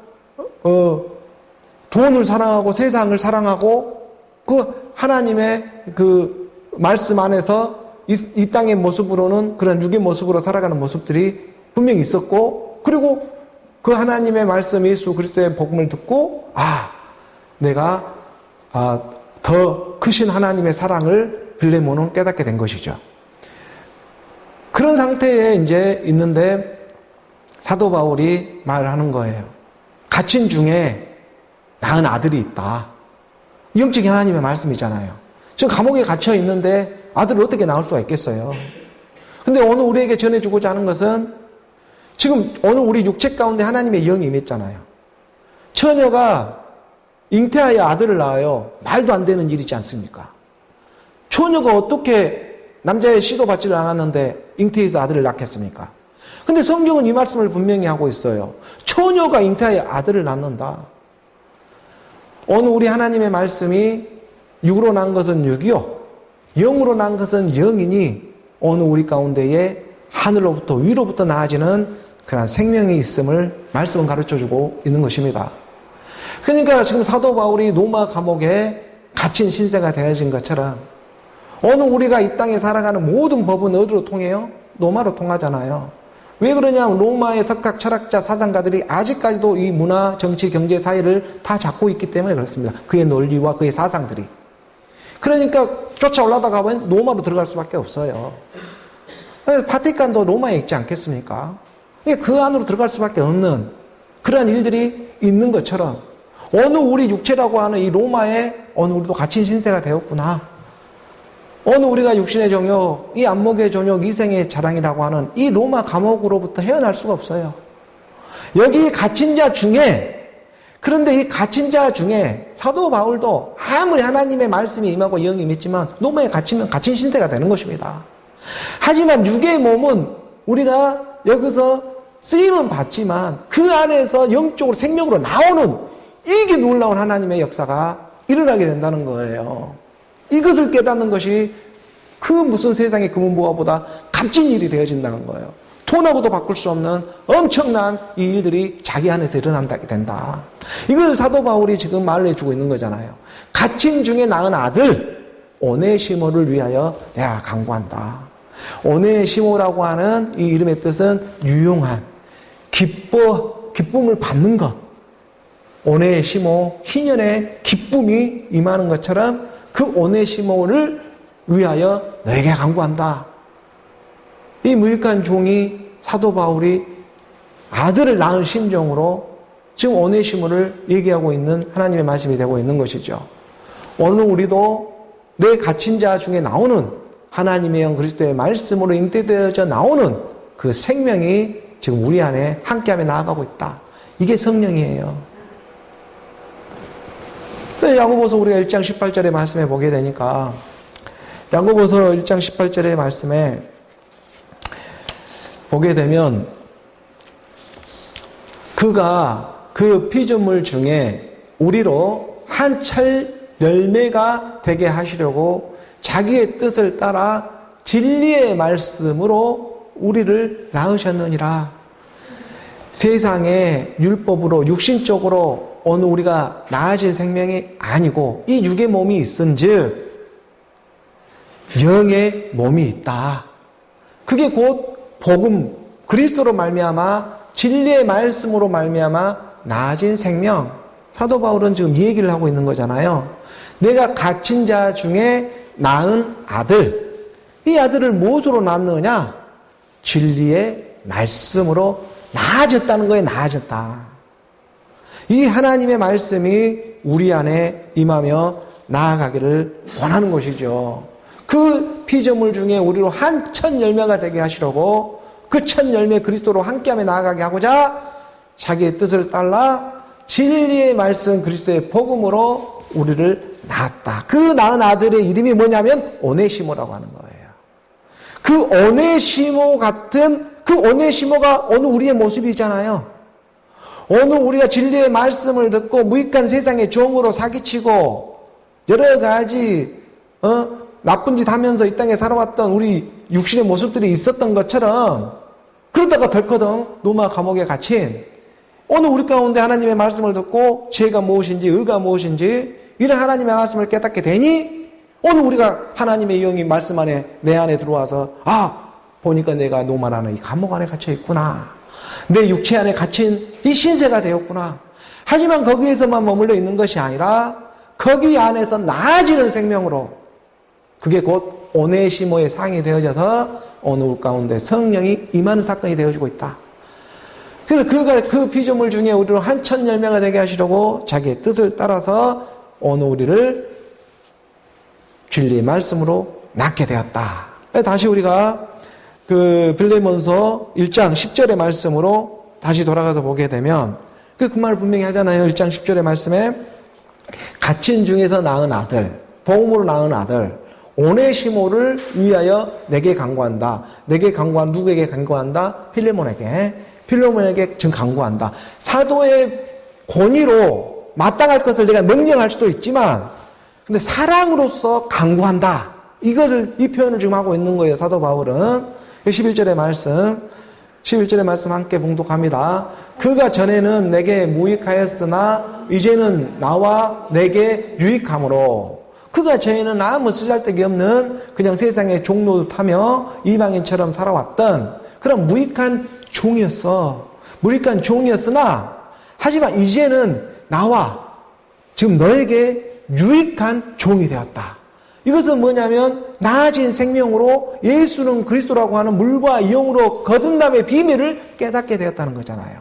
돈을 사랑하고 세상을 사랑하고 그 하나님의 그 말씀 안에서 이 땅의 모습으로는 그런 육의 모습으로 살아가는 모습들이 분명히 있었고, 그리고 그 하나님의 말씀 예수 그리스도의 복음을 듣고 내가 더 크신 하나님의 사랑을 빌레몬은 깨닫게 된 것이죠. 그런 상태에 이제 있는데 사도 바울이 말하는 거예요. 갇힌 중에 낳은 아들이 있다. 영적인 하나님의 말씀이잖아요. 지금 감옥에 갇혀 있는데 아들을 어떻게 낳을 수가 있겠어요? 근데 오늘 우리에게 전해주고자 하는 것은 지금 오늘 우리 육체 가운데 하나님의 영이 임했잖아요. 처녀가 잉태하여 아들을 낳아요. 말도 안 되는 일이지 않습니까? 처녀가 어떻게 남자의 시도 받지를 않았는데 잉태해서 아들을 낳겠습니까? 근데 성경은 이 말씀을 분명히 하고 있어요. 처녀가 잉태하여 아들을 낳는다. 오늘 우리 하나님의 말씀이 육으로 난 것은 육이요, 영으로 난 것은 영이니 오늘 우리 가운데에 하늘로부터 위로부터 나아지는 그런 생명이 있음을 말씀은 가르쳐주고 있는 것입니다. 그러니까 지금 사도 바울이 로마 감옥에 갇힌 신세가 되어진 것처럼 오늘 우리가 이 땅에 살아가는 모든 법은 어디로 통해요? 로마로 통하잖아요. 왜 그러냐면 로마의 석학 철학자 사상가들이 아직까지도 이 문화, 정치, 경제, 사회를 다 잡고 있기 때문에 그렇습니다. 그의 논리와 그의 사상들이. 그러니까 쫓아올라다가 보면 로마로 들어갈 수밖에 없어요. 바티칸도 로마에 있지 않겠습니까? 그 안으로 들어갈 수밖에 없는 그러한 일들이 있는 것처럼 어느 우리 육체라고 하는 이 로마에 어느 우리도 갇힌 신세가 되었구나. 어느 우리가 육신의 정욕, 이 안목의 정욕, 이생의 자랑이라고 하는 이 로마 감옥으로부터 헤어날 수가 없어요. 여기 갇힌 자 중에, 그런데 이 갇힌 자 중에 사도 바울도 아무리 하나님의 말씀이 임하고 영이 임했지만 로마에 갇히면 갇힌 신세가 되는 것입니다. 하지만 육의 몸은 우리가 여기서 쓰임은 받지만 그 안에서 영적으로 생명으로 나오는 이게 놀라운 하나님의 역사가 일어나게 된다는 거예요. 이것을 깨닫는 것이 그 무슨 세상의 금은보화보다 값진 일이 되어진다는 거예요. 돈하고도 바꿀 수 없는 엄청난 이 일들이 자기 안에서 일어난다게 된다. 이걸 사도 바울이 지금 말을 해주고 있는 거잖아요. 갇힌 중에 낳은 아들 오네시모를 위하여 내가 간구한다. 오네시모라고 하는 이 이름의 뜻은 유용한, 기쁨을 받는 것. 오네시모, 희년의 기쁨이 임하는 것처럼 그 오네시모를 위하여 너에게 간구한다. 이 무익한 종이 사도 바울이 아들을 낳은 심정으로 지금 오네시모를 얘기하고 있는 하나님의 말씀이 되고 있는 것이죠. 오늘 우리도 내 갇힌 자 중에 나오는 하나님의 영 그리스도의 말씀으로 잉태되어져 나오는 그 생명이 지금 우리 안에 함께하며 나아가고 있다. 이게 성령이에요. 야고보서 우리가 1장 18절의 말씀에 보게 되니까 야고보서 1장 18절의 말씀에 보게 되면 그가 그 피조물 중에 우리로 한 철 열매가 되게 하시려고 자기의 뜻을 따라 진리의 말씀으로 우리를 낳으셨느니라. 세상의 율법으로 육신적으로 어느 우리가 나아질 생명이 아니고 이 육의 몸이 있은즉 영의 몸이 있다. 그게 곧 복음 그리스도로 말미암아 진리의 말씀으로 말미암아 나아진 생명. 사도 바울은 지금 이 얘기를 하고 있는 거잖아요. 내가 갇힌 자 중에 낳은 아들, 이 아들을 무엇으로 낳느냐? 진리의 말씀으로 나아졌다는 거에 나아졌다. 이 하나님의 말씀이 우리 안에 임하며 나아가기를 원하는 것이죠. 그 피조물 중에 우리로 한 천 열매가 되게 하시려고 그 천 열매 그리스도로 함께하며 나아가게 하고자 자기의 뜻을 따라 진리의 말씀 그리스도의 복음으로 우리를 낳았다. 그 낳은 아들의 이름이 뭐냐면 오네시모라고 하는 거예요. 그 오네시모 같은 그 오네시모가 오늘 우리의 모습이잖아요. 오늘 우리가 진리의 말씀을 듣고 무익한 세상의 종으로 사기치고 여러 가지 나쁜 짓 하면서 이 땅에 살아왔던 우리 육신의 모습들이 있었던 것처럼 그러다가 덜커덩 로마 감옥에 갇힌 오늘 우리 가운데 하나님의 말씀을 듣고 죄가 무엇인지 의가 무엇인지 이런 하나님의 말씀을 깨닫게 되니 오늘 우리가 하나님의 영이 말씀 안에 내 안에 들어와서 보니까 내가 노마라는 이 감옥 안에 갇혀 있구나. 내 육체 안에 갇힌 이 신세가 되었구나. 하지만 거기에서만 머물러 있는 것이 아니라 거기 안에서 나아지는 생명으로 그게 곧 오네시모의 상이 되어져서 오늘 우리 가운데 성령이 임하는 사건이 되어지고 있다. 그래서 그가 그 피조물 중에 우리로 한 천 열매가 되게 하시려고 자기의 뜻을 따라서 오늘 우리를 진리의 말씀으로 낳게 되었다. 다시 우리가 그 빌레몬서 1장 10절의 말씀으로 다시 돌아가서 보게 되면 그 말을 분명히 하잖아요. 1장 10절의 말씀에 갇힌 중에서 낳은 아들, 복음으로 낳은 아들 오네시모를 위하여 내게 간구한다. 내게 간구한 누구에게 간구한다? 필레몬에게 지금 간구한다. 사도의 권위로 마땅할 것을 내가 명령할 수도 있지만 근데 사랑으로서 간구한다. 이 표현을 지금 하고 있는 거예요. 사도 바울은 11절의 말씀 함께 봉독합니다. 그가 전에는 내게 무익하였으나 이제는 나와 내게 유익함으로 그가 전에는 아무 쓰잘데기 없는 그냥 세상의 종노릇하며 이방인처럼 살아왔던 그런 무익한 종이었으나 하지만 이제는 나와 지금 너에게 유익한 종이 되었다. 이것은 뭐냐면 나아진 생명으로 예수는 그리스도라고 하는 물과 영으로 거듭남의 비밀을 깨닫게 되었다는 거잖아요.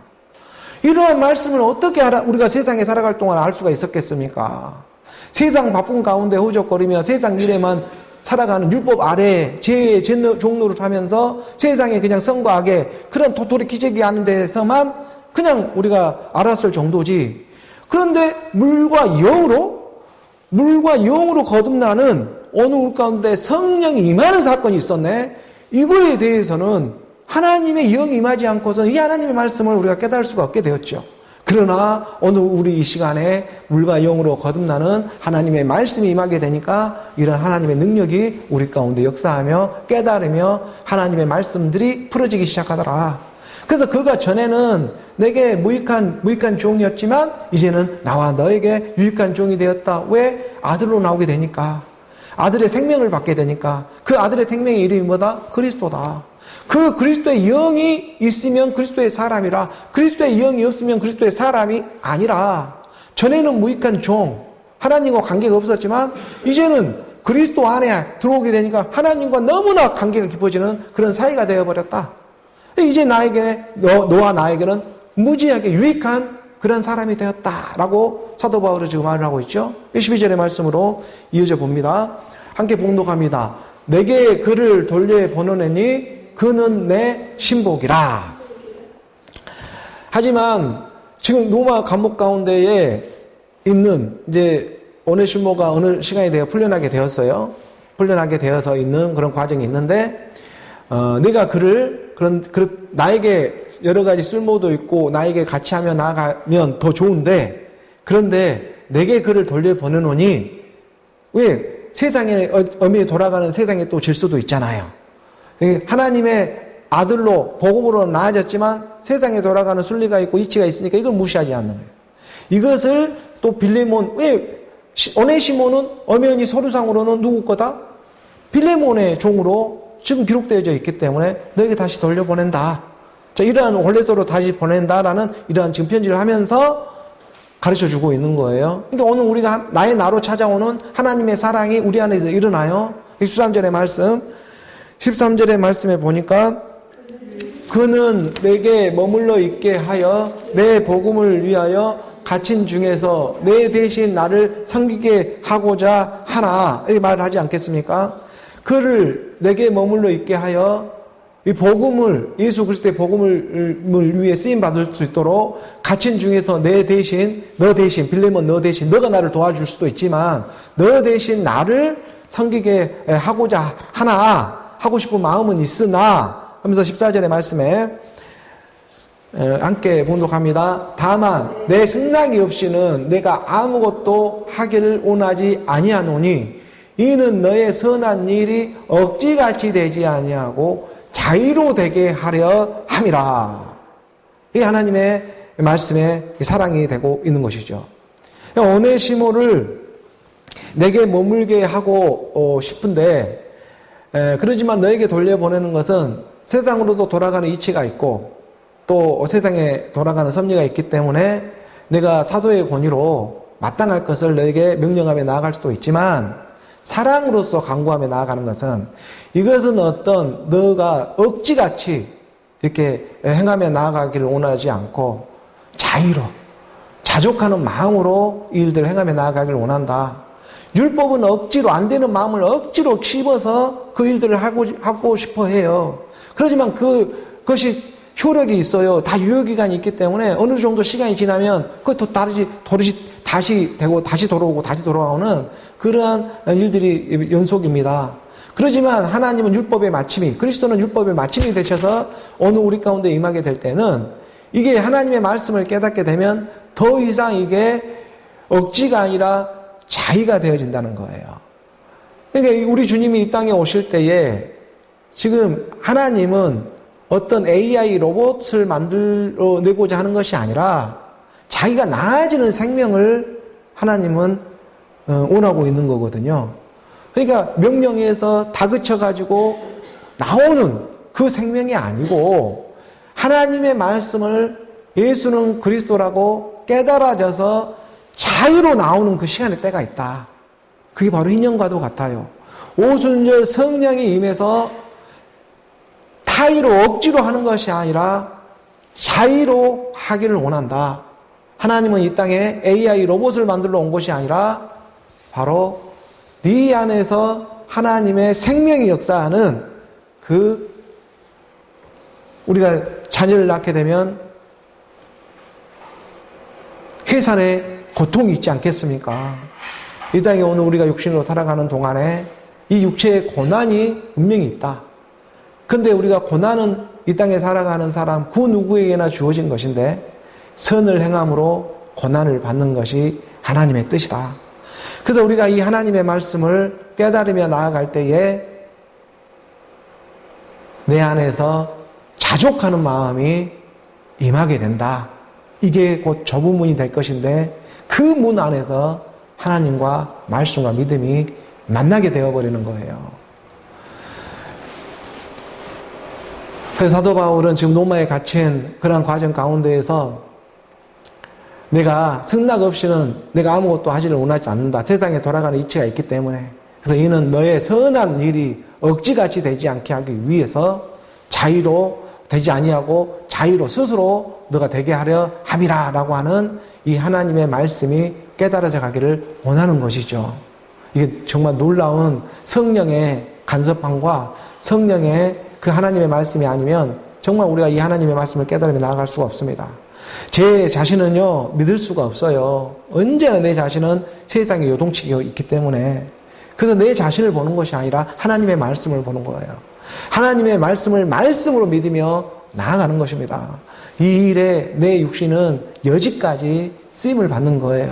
이러한 말씀을 어떻게 우리가 세상에 살아갈 동안 알 수가 있었겠습니까? 세상 바쁜 가운데 허우적거리며 세상 일에만 살아가는 율법 아래 죄의 종로를 하면서 세상에 그냥 선과 악의 그런 도토리 기재기 하는 데서만 그냥 우리가 알았을 정도지. 그런데 물과 영으로 거듭나는 어느 우리 가운데 성령이 임하는 사건이 있었네. 이거에 대해서는 하나님의 영이 임하지 않고서는 이 하나님의 말씀을 우리가 깨달을 수가 없게 되었죠. 그러나 오늘 우리 이 시간에 물과 영으로 거듭나는 하나님의 말씀이 임하게 되니까 이런 하나님의 능력이 우리 가운데 역사하며 깨달으며 하나님의 말씀들이 풀어지기 시작하더라. 그래서 그가 전에는 내게 무익한 종이었지만 이제는 나와 너에게 유익한 종이 되었다. 왜? 아들로 나오게 되니까. 아들의 생명을 받게 되니까. 그 아들의 생명의 이름이 뭐다? 그리스도다. 그 그리스도의 영이 있으면 그리스도의 사람이라. 그리스도의 영이 없으면 그리스도의 사람이 아니라. 전에는 무익한 종, 하나님과 관계가 없었지만 이제는 그리스도 안에 들어오게 되니까 하나님과 너무나 관계가 깊어지는 그런 사이가 되어버렸다. 이제 너와 나에게는 무지하게 유익한 그런 사람이 되었다라고 사도 바울은 지금 말을 하고 있죠. 12절의 말씀으로 이어져 봅니다. 함께 봉독합니다. 내게 그를 돌려보내니 그는 내 신복이라. 하지만 지금 로마 감옥 가운데에 있는 이제 오네시모가 어느 시간이 되어 풀려나게 되었어요. 풀려나게 되어서 있는 그런 과정이 있는데 내가 나에게 여러 가지 쓸모도 있고 나에게 같이 하며 나아가면 더 좋은데 그런데 내게 그를 돌려보내노니 왜 세상에 어미에 돌아가는 세상에 또 질서도 있잖아요. 하나님의 아들로 복음으로 나아졌지만 세상에 돌아가는 순리가 있고 이치가 있으니까 이걸 무시하지 않는 거예요. 이것을 또 빌레몬 오네시모는 엄연히 서류상으로는 누구 거다? 빌레몬의 종으로 지금 기록되어져 있기 때문에 너에게 다시 돌려보낸다. 자, 이러한 원래대로 다시 보낸다라는 이러한 지금 편지를 하면서 가르쳐주고 있는 거예요. 그러니까 오늘 우리가 나로 찾아오는 하나님의 사랑이 우리 안에서 일어나요. 13절의 말씀에 보니까 그는 내게 머물러 있게 하여 내 복음을 위하여 갇힌 중에서 내 대신 나를 섬기게 하고자 하나 이 말을 하지 않겠습니까? 그를 내게 머물러 있게 하여 이 복음을, 예수 그리스도의 복음을 위해 쓰임 받을 수 있도록 갇힌 중에서 내 대신, 너 대신, 빌레몬 너 대신, 너가 나를 도와줄 수도 있지만 너 대신 나를 섬기게 하고자 하나, 하고 싶은 마음은 있으나 하면서 14절의 말씀에 함께 봉독합니다. 다만 내 승낙이 없이는 내가 아무것도 하기를 원하지 아니하노니 이는 너의 선한 일이 억지같이 되지 아니하고 자의로 되게 하려 함이라. 이게 하나님의 말씀에 사랑이 되고 있는 것이죠. 오네시모를 내게 머물게 하고 싶은데 그러지만 너에게 돌려보내는 것은 세상으로도 돌아가는 이치가 있고 또 세상에 돌아가는 섭리가 있기 때문에 내가 사도의 권위로 마땅할 것을 너에게 명령하며 나아갈 수도 있지만 사랑으로서 강구하며 나아가는 것은 이것은 어떤 너가 억지같이 이렇게 행하며 나아가기를 원하지 않고 자의로 자족하는 마음으로 이 일들을 행하며 나아가기를 원한다. 율법은 억지로 안 되는 마음을 억지로 씹어서 그 일들을 하고 싶어 해요. 그렇지만 그것이 효력이 있어요. 다 유효기간이 있기 때문에 어느 정도 시간이 지나면 그것도 다시 되고 다시 돌아오고 다시 돌아오는 그러한 일들이 연속입니다. 그렇지만 하나님은 율법의 마침이, 그리스도는 율법의 마침이 되셔서 어느 우리 가운데 임하게 될 때는 이게 하나님의 말씀을 깨닫게 되면 더 이상 이게 억지가 아니라 자의가 되어진다는 거예요. 그러니까 우리 주님이 이 땅에 오실 때에 지금 하나님은 어떤 AI 로봇을 만들어내고자 하는 것이 아니라 자기가 나아지는 생명을 하나님은 원하고 있는 거거든요. 그러니까 명령에서 다그쳐가지고 나오는 그 생명이 아니고 하나님의 말씀을 예수는 그리스도라고 깨달아져서 자유로 나오는 그 시간의 때가 있다. 그게 바로 인연과도 같아요. 오순절 성령이 임해서 타의로 억지로 하는 것이 아니라 자의로 하기를 원한다. 하나님은 이 땅에 AI 로봇을 만들러 온 것이 아니라 바로 네 안에서 하나님의 생명이 역사하는 우리가 자녀를 낳게 되면 해산의 고통이 있지 않겠습니까? 이 땅에 오늘 우리가 육신으로 살아가는 동안에 이 육체의 고난이 분명히 있다. 근데 우리가 고난은 이 땅에 살아가는 사람 그 누구에게나 주어진 것인데 선을 행함으로 고난을 받는 것이 하나님의 뜻이다. 그래서 우리가 이 하나님의 말씀을 깨달으며 나아갈 때에 내 안에서 자족하는 마음이 임하게 된다. 이게 곧 좁은 될 것인데 그 문 안에서 하나님과 말씀과 믿음이 만나게 되어버리는 거예요. 그래서 사도 바울은 지금 로마에 갇힌 그런 과정 가운데에서 내가 승낙 없이는 내가 아무것도 하지를 원하지 않는다. 세상에 돌아가는 이치가 있기 때문에. 그래서 이는 너의 선한 일이 억지같이 되지 않게 하기 위해서 자의로 되지 아니하고 자의로 스스로 너가 되게 하려 함이라 라고 하는 이 하나님의 말씀이 깨달아져 가기를 원하는 것이죠. 이게 정말 놀라운 성령의 간섭함과 성령의 그 하나님의 말씀이 아니면 정말 우리가 이 하나님의 말씀을 깨달으며 나아갈 수가 없습니다. 제 자신은요 믿을 수가 없어요. 언제나 내 자신은 세상에 요동치고 있기 때문에. 그래서 내 자신을 보는 것이 아니라 하나님의 말씀을 보는 거예요. 하나님의 말씀을 말씀으로 믿으며 나아가는 것입니다. 이 일에 내 육신은 여지까지 쓰임을 받는 거예요.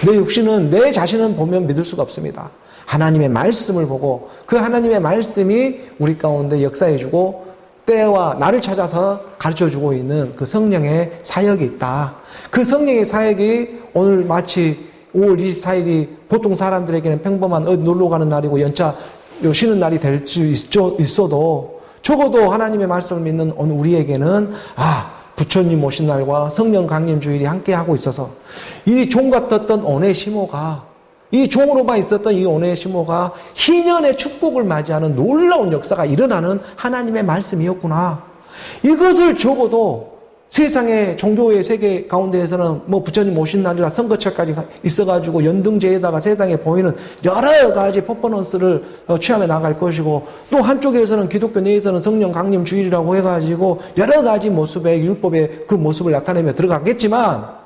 내 육신은 내 자신은 보면 믿을 수가 없습니다. 하나님의 말씀을 보고 그 하나님의 말씀이 우리 가운데 역사해주고 때와 나를 찾아서 가르쳐주고 있는 그 성령의 사역이 있다. 그 성령의 사역이 오늘 마치 5월 24일이 보통 사람들에게는 평범한 어디 놀러 가는 날이고 연차 쉬는 날이 될 수 있어도 적어도 하나님의 말씀을 믿는 오늘 우리에게는 부처님 오신 날과 성령 강림 주일이 함께하고 있어서 이 종 같았던 오네시모가 이 종으로만 있었던 이 오네시모가 희년의 축복을 맞이하는 놀라운 역사가 일어나는 하나님의 말씀이었구나. 이것을 적어도 세상의 종교의 세계 가운데에서는 뭐 부처님 오신 날이라 선거철까지 있어가지고 연등제에다가 세상에 보이는 여러 가지 퍼포먼스를 취함해 나갈 것이고, 또 한쪽에서는 기독교 내에서는 성령 강림 주일이라고 해가지고 여러 가지 모습의 율법의 그 모습을 나타내며 들어가겠지만,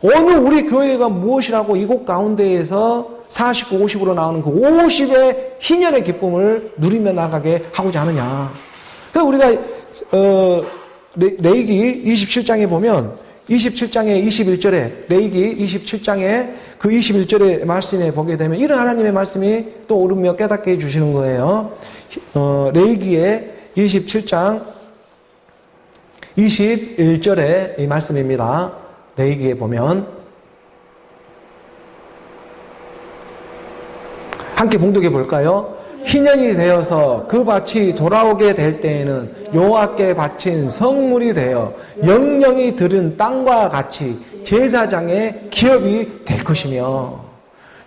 어느 우리 교회가 무엇이라고 이곳 가운데에서 49, 50으로 나오는 그 50의 희년의 기쁨을 누리며 나가게 하고자 하느냐. 그래서 우리가 레위기 27장에 보면 27장의 21절에 레위기 27장의 그 21절의 말씀에 보게 되면 이런 하나님의 말씀이 또 오르며 깨닫게 해주시는 거예요. 레위기의 27장 21절의 이 말씀입니다. 레위기에 보면 함께 봉독해 볼까요? 희년이 되어서 그 밭이 돌아오게 될 때에는 여호와께 바친 성물이 되어 영영이 들은 땅과 같이 제사장의 기업이 될 것이며,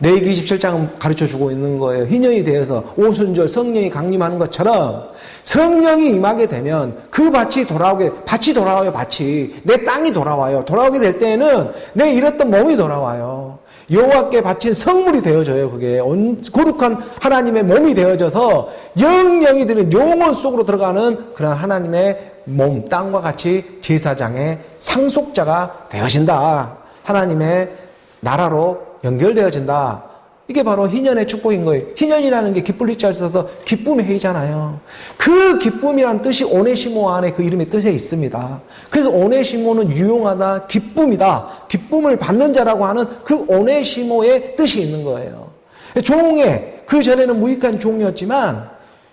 레위기 27장은 가르쳐주고 있는 거예요. 희년이 되어서 오순절 성령이 강림하는 것처럼 성령이 임하게 되면 그 밭이 돌아와요. 밭이 내 땅이 돌아와요. 돌아오게 될 때에는 내 잃었던 몸이 돌아와요. 여호와께 바친 성물이 되어져요. 그게 거룩한 하나님의 몸이 되어져서 영영이 드는 영혼 속으로 들어가는 그런 하나님의 몸, 땅과 같이 제사장의 상속자가 되어진다. 하나님의 나라로 연결되어진다. 이게 바로 희년의 축복인 거예요. 희년이라는 게 기쁠 리자를 써서 기쁨의 해이잖아요. 그 기쁨이란 뜻이 오네시모 안에 그 이름의 뜻에 있습니다. 그래서 오네시모는 유용하다, 기쁨이다, 기쁨을 받는 자라고 하는 그 오네시모의 뜻이 있는 거예요. 종에, 그 전에는 무익한 종이었지만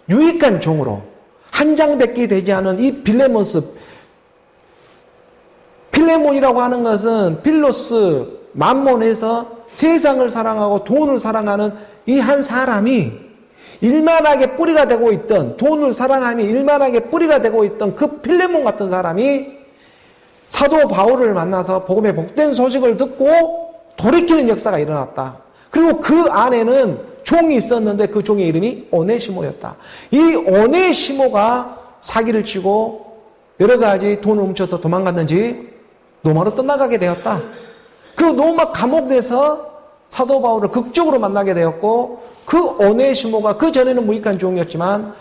유익한 종으로 한장밖에 되지 않은 이 필레몬이라고 하는 것은 필로스, 만몬에서 세상을 사랑하고 돈을 사랑하는 이 한 사람이 일만하게 뿌리가 되고 있던, 돈을 사랑함이 일만하게 뿌리가 되고 있던 그 필레몬 같은 사람이 사도 바울을 만나서 복음의 복된 소식을 듣고 돌이키는 역사가 일어났다. 그리고 그 안에는 종이 있었는데 그 종의 이름이 오네시모였다. 이 오네시모가 사기를 치고 여러 가지 돈을 훔쳐서 도망갔는지 로마로 떠나가게 되었다. 그 로마 감옥에서 사도 바울을 극적으로 만나게 되었고, 그 오네시모가 그 전에는 무익한 종이었지만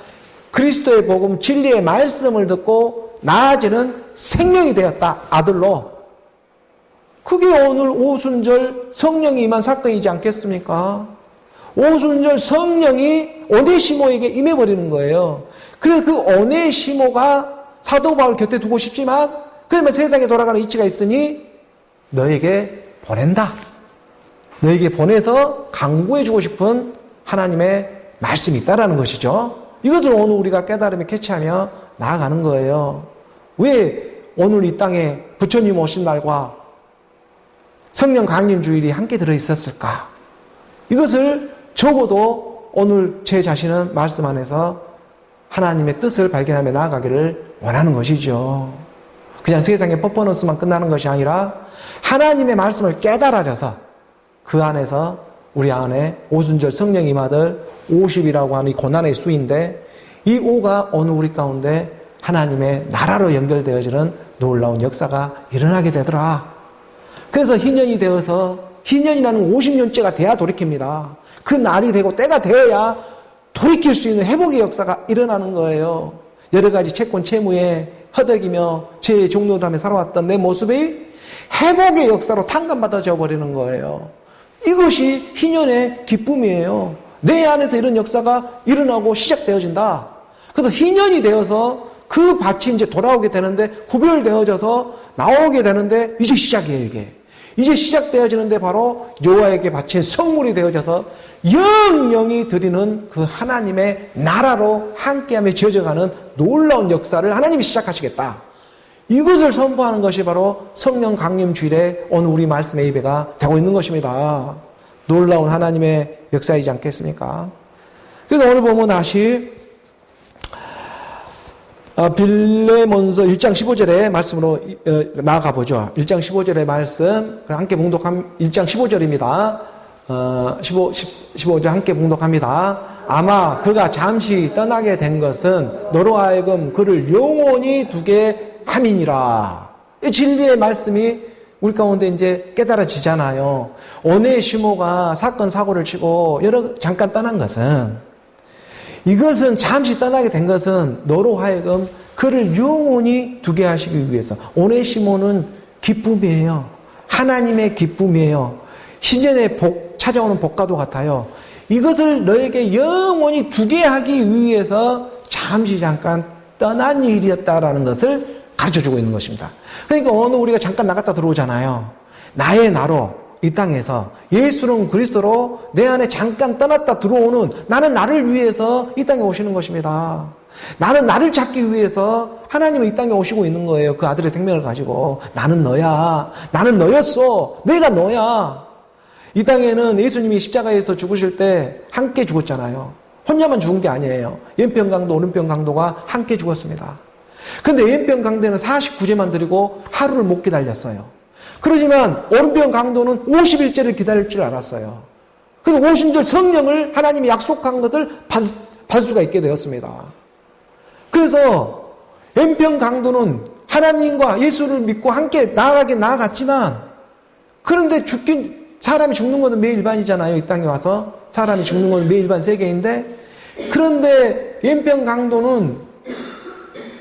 그리스도의 복음 진리의 말씀을 듣고 나아지는 생명이 되었다. 아들로. 그게 오늘 오순절 성령이 임한 사건이지 않겠습니까? 오순절 성령이 오네시모에게 임해버리는 거예요. 그래서 그 오네시모가 사도 바울 곁에 두고 싶지만 그러면 세상에 돌아가는 이치가 있으니 너에게 보낸다. 너에게 보내서 강구해주고 싶은 하나님의 말씀이 있다라는 것이죠. 이것을 오늘 우리가 깨달음에 캐치하며 나아가는 거예요. 왜 오늘 이 땅에 부처님 오신 날과 성령 강림 주일이 함께 들어있었을까? 이것을 적어도 오늘 제 자신은 말씀 안에서 하나님의 뜻을 발견하며 나아가기를 원하는 것이죠. 그냥 세상의 퍼포먼스만 끝나는 것이 아니라 하나님의 말씀을 깨달아져서 그 안에서 우리 안에 오순절 성령 임하들 50이라고 하는 이 고난의 수인데, 이 5가 오늘 우리 가운데 하나님의 나라로 연결되어지는 놀라운 역사가 일어나게 되더라. 그래서 희년이 되어서, 희년이라는 50년째가 돼야 돌이킵니다. 그 날이 되고 때가 되어야 돌이킬 수 있는 회복의 역사가 일어나는 거예요. 여러 가지 채권 채무에 허덕이며 죄의 종노릇하며 살아왔던 내 모습이 회복의 역사로 탕감받아져 버리는 거예요. 이것이 희년의 기쁨이에요. 내 안에서 이런 역사가 일어나고 시작되어진다. 그래서 희년이 되어서 그 밭이 이제 돌아오게 되는데, 구별되어져서 나오게 되는데, 이제 시작이에요, 이게. 이제 시작되어지는데 바로 여호와에게 바친 성물이 되어져서 영영이 드리는 그 하나님의 나라로 함께하며 지어져가는 놀라운 역사를 하나님이 시작하시겠다. 이것을 선포하는 것이 바로 성령 강림 주일에 오늘 우리 말씀의 예배가 되고 있는 것입니다. 놀라운 하나님의 역사이지 않겠습니까? 그래서 오늘 보면 다시 빌레몬서 1장 15절의 말씀으로 나아가 보죠. 1장 15절의 말씀 함께 봉독한 1장 15절입니다. 15절 함께 봉독합니다. 아마 그가 잠시 떠나게 된 것은 너로 하여금 그를 영원히 두게 함이니라. 이 진리의 말씀이 우리 가운데 이제 깨달아지잖아요. 오네시모가 사건 사고를 치고 잠깐 떠난 것은, 이것은 잠시 떠나게 된 것은 너로 하여금 그를 영원히 두게 하시기 위해서. 오네시모는 기쁨이에요. 하나님의 기쁨이에요. 시전에 찾아오는 복과도 같아요. 이것을 너에게 영원히 두게 하기 위해서 잠시 잠깐 떠난 일이었다라는 것을 가르쳐주고 있는 것입니다. 그러니까 오늘 우리가 잠깐 나갔다 들어오잖아요. 나의 나로 이 땅에서 예수는 그리스도로 내 안에 잠깐 떠났다 들어오는, 나는 나를 위해서 이 땅에 오시는 것입니다. 나는 나를 찾기 위해서 하나님은 이 땅에 오시고 있는 거예요. 그 아들의 생명을 가지고. 나는 너야. 나는 너였어. 내가 너야. 이 땅에는 예수님이 십자가에서 죽으실 때 함께 죽었잖아요. 혼자만 죽은 게 아니에요. 왼편 강도, 오른편 강도가 함께 죽었습니다. 근데 왼편 강도는 49제만 드리고 하루를 못 기다렸어요. 그러지만 오른편 강도는 50일째를 기다릴 줄 알았어요. 그래서 오순절 성령을 하나님이 약속한 것을 받을 수가 있게 되었습니다. 그래서 왼편 강도는 하나님과 예수를 믿고 함께 나아갔지만, 그런데 사람이 죽는 것은 매일 일반이잖아요. 이 땅에 와서 사람이 죽는 것은 매일 일반 세계인데, 그런데 왼편 강도는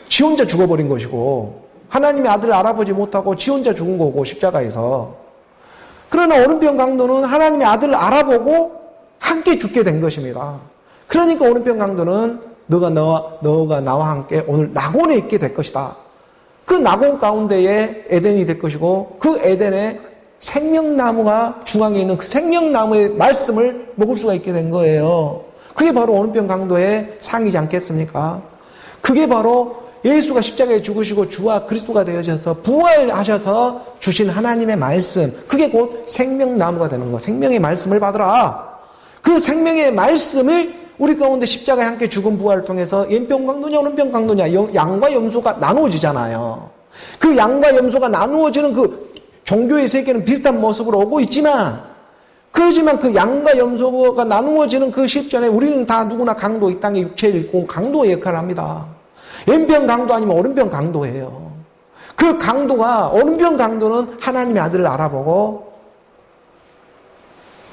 지 혼자 죽어버린 것이고, 하나님의 아들을 알아보지 못하고 지 혼자 죽은 거고, 십자가에서. 그러나 오른편 강도는 하나님의 아들을 알아보고 함께 죽게 된 것입니다. 그러니까 오른편 강도는 너가 나와 함께 오늘 낙원에 있게 될 것이다. 그 낙원 가운데에 에덴이 될 것이고, 그 에덴에 생명나무가 중앙에 있는 그 생명나무의 말씀을 먹을 수가 있게 된 거예요. 그게 바로 오른편 강도의 상이지 않겠습니까? 그게 바로 예수가 십자가에 죽으시고 주와 그리스도가 되어져서 부활하셔서 주신 하나님의 말씀, 그게 곧 생명나무가 되는 거. 생명의 말씀을 받으라. 그 생명의 말씀을 우리 가운데 십자가에 함께 죽은 부활을 통해서 왼편 강도냐 오른편 강도냐, 양과 염소가 나누어지잖아요. 그 양과 염소가 나누어지는 그 종교의 세계는 비슷한 모습으로 오고 있지만, 그러지만 그 양과 염소가 나누어지는 그 실전에 우리는 다 누구나 강도, 이 땅에 육체를 입고 강도의 역할을 합니다. 왼편 강도 아니면 오른편 강도예요. 그 강도가, 오른편 강도는 하나님의 아들을 알아보고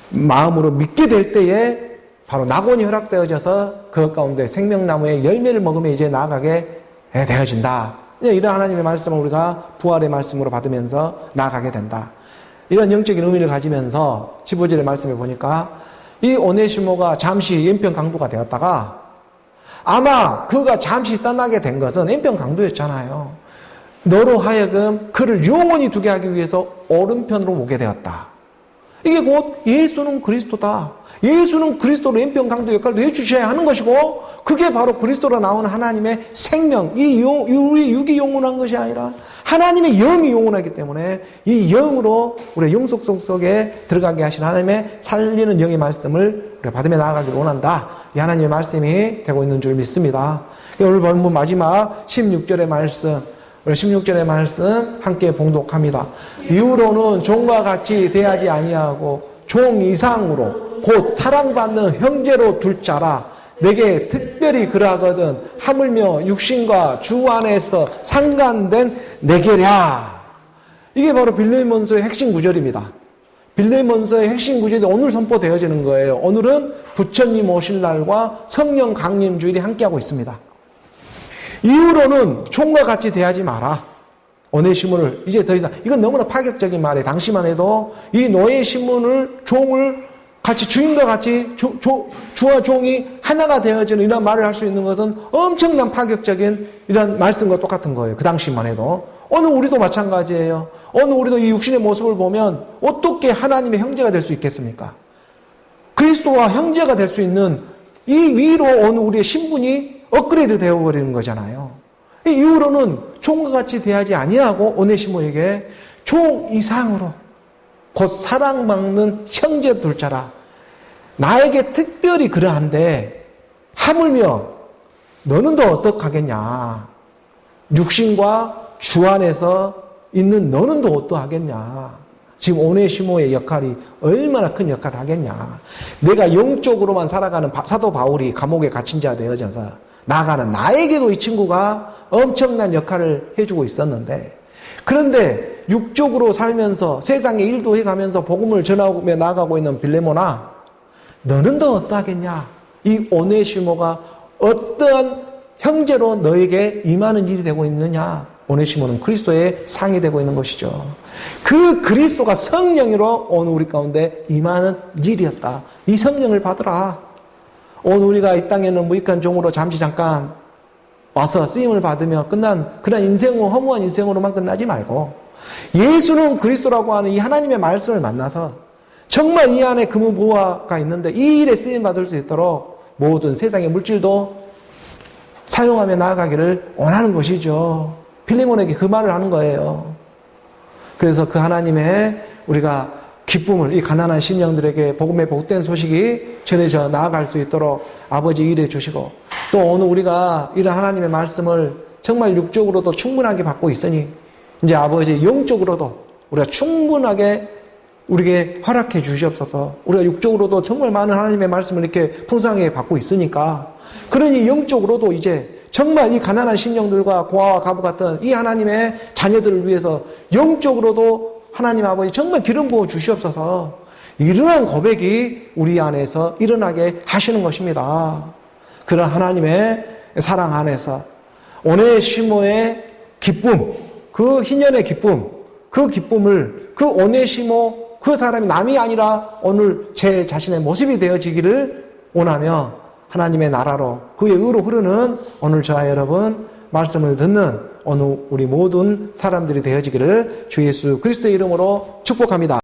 마음으로 믿게 될 때에 바로 낙원이 허락되어져서 그 가운데 생명나무의 열매를 먹으며 이제 나아가게 되어진다. 이런 하나님의 말씀을 우리가 부활의 말씀으로 받으면서 나아가게 된다. 이런 영적인 의미를 가지면서 15절의 말씀에 보니까 이 오네시모가 잠시 왼편 강도가 되었다가, 아마 그가 잠시 떠나게 된 것은 왼편 강도였잖아요. 너로 하여금 그를 영원히 두게 하기 위해서 오른편으로 오게 되었다. 이게 곧 예수는 그리스도다. 예수는 그리스도로 왼편 강도 역할도 해주셔야 하는 것이고, 그게 바로 그리스도로 나오는 하나님의 생명, 우리 육이 영원한 것이 아니라 하나님의 영이 영원하기 때문에 이 영으로 우리의 영속성 속에 들어가게 하신 하나님의 살리는 영의 말씀을 우리가 받으며 나아가기를 원한다. 이 하나님의 말씀이 되고 있는 줄 믿습니다. 오늘 본문 마지막 16절의 말씀, 우리 16절의 말씀 함께 봉독합니다. 이후로는 종과 같이 대하지 아니하고 종 이상으로 곧 사랑받는 형제로 둘 자라. 내게 특별히 그러하거든 하물며 육신과 주 안에서 상관된 내게랴. 이게 바로 빌레몬서의 핵심 구절입니다. 빌레몬서의 핵심 구절이 오늘 선포되어지는 거예요. 오늘은 부처님 오실 날과 성령 강림 주일이 함께하고 있습니다. 이후로는 총과 같이 대하지 마라. 오네시모를 이제 더 이상, 이건 너무나 파격적인 말이에요. 당시만 해도 이 노예시몬을, 종을 같이 주인과 같이 주와 종이 하나가 되어지는 이런 말을 할 수 있는 것은 엄청난 파격적인 이런 말씀과 똑같은 거예요. 그 당시만 해도. 오늘 우리도 마찬가지예요. 오늘 우리도 이 육신의 모습을 보면 어떻게 하나님의 형제가 될 수 있겠습니까? 그리스도와 형제가 될 수 있는 이 위로 오늘 우리의 신분이 업그레이드 되어버리는 거잖아요. 이 이후로는 종과 같이 대하지 아니하고 오네시모에게 종 이상으로 곧 사랑받는 형제 둘 자라. 나에게 특별히 그러한데 하물며 너는 더 어떡하겠냐. 육신과 주 안에서 있는 너는 더 어떠하겠냐. 지금 오네시모의 역할이 얼마나 큰 역할을 하겠냐. 내가 영적으로만 살아가는 사도 바울이 감옥에 갇힌 자 되어져서 나아가는 나에게도 이 친구가 엄청난 역할을 해주고 있었는데, 그런데 육적으로 살면서 세상의 일도 해가면서 복음을 전하며 나아가고 있는 빌레몬아, 너는 더 어떠하겠냐? 이 오네시모가 어떠한 형제로 너에게 임하는 일이 되고 있느냐? 오네시모는 그리스도의 상이 되고 있는 것이죠. 그 그리스도가 성령으로 오늘 우리 가운데 임하는 일이었다. 이 성령을 받으라. 오늘 우리가 이 땅에는 무익한 종으로 잠시 잠깐 와서 쓰임을 받으며 끝난 그런 인생으로, 허무한 인생으로만 끝나지 말고 예수는 그리스도라고 하는 이 하나님의 말씀을 만나서 정말 이 안에 금은보화가 있는데 이 일에 쓰임 받을 수 있도록 모든 세상의 물질도 사용하며 나아가기를 원하는 것이죠. 필리몬에게 그 말을 하는 거예요. 그래서 그 하나님의 우리가 기쁨을 이 가난한 심령들에게 복음의 복된 소식이 전해져 나아갈 수 있도록 아버지 일해 주시고, 또 오늘 우리가 이런 하나님의 말씀을 정말 육적으로도 충분하게 받고 있으니 이제 아버지 영적으로도 우리가 충분하게 우리에게 허락해 주시옵소서. 우리가 육적으로도 정말 많은 하나님의 말씀을 이렇게 풍성하게 받고 있으니까, 그러니 영적으로도 이제 정말 이 가난한 심령들과 고아와 가부 같은 이 하나님의 자녀들을 위해서 영적으로도 하나님 아버지 정말 기름 부어 주시옵소서. 이러한 고백이 우리 안에서 일어나게 하시는 것입니다. 그런 하나님의 사랑 안에서 오네시모의 기쁨, 그 희년의 기쁨, 그 기쁨을, 그 오네시모 그 사람이 남이 아니라 오늘 제 자신의 모습이 되어지기를 원하며 하나님의 나라로 그의 의로 흐르는 오늘 저와 여러분 말씀을 듣는 오늘 우리 모든 사람들이 되어지기를 주 예수 그리스도의 이름으로 축복합니다.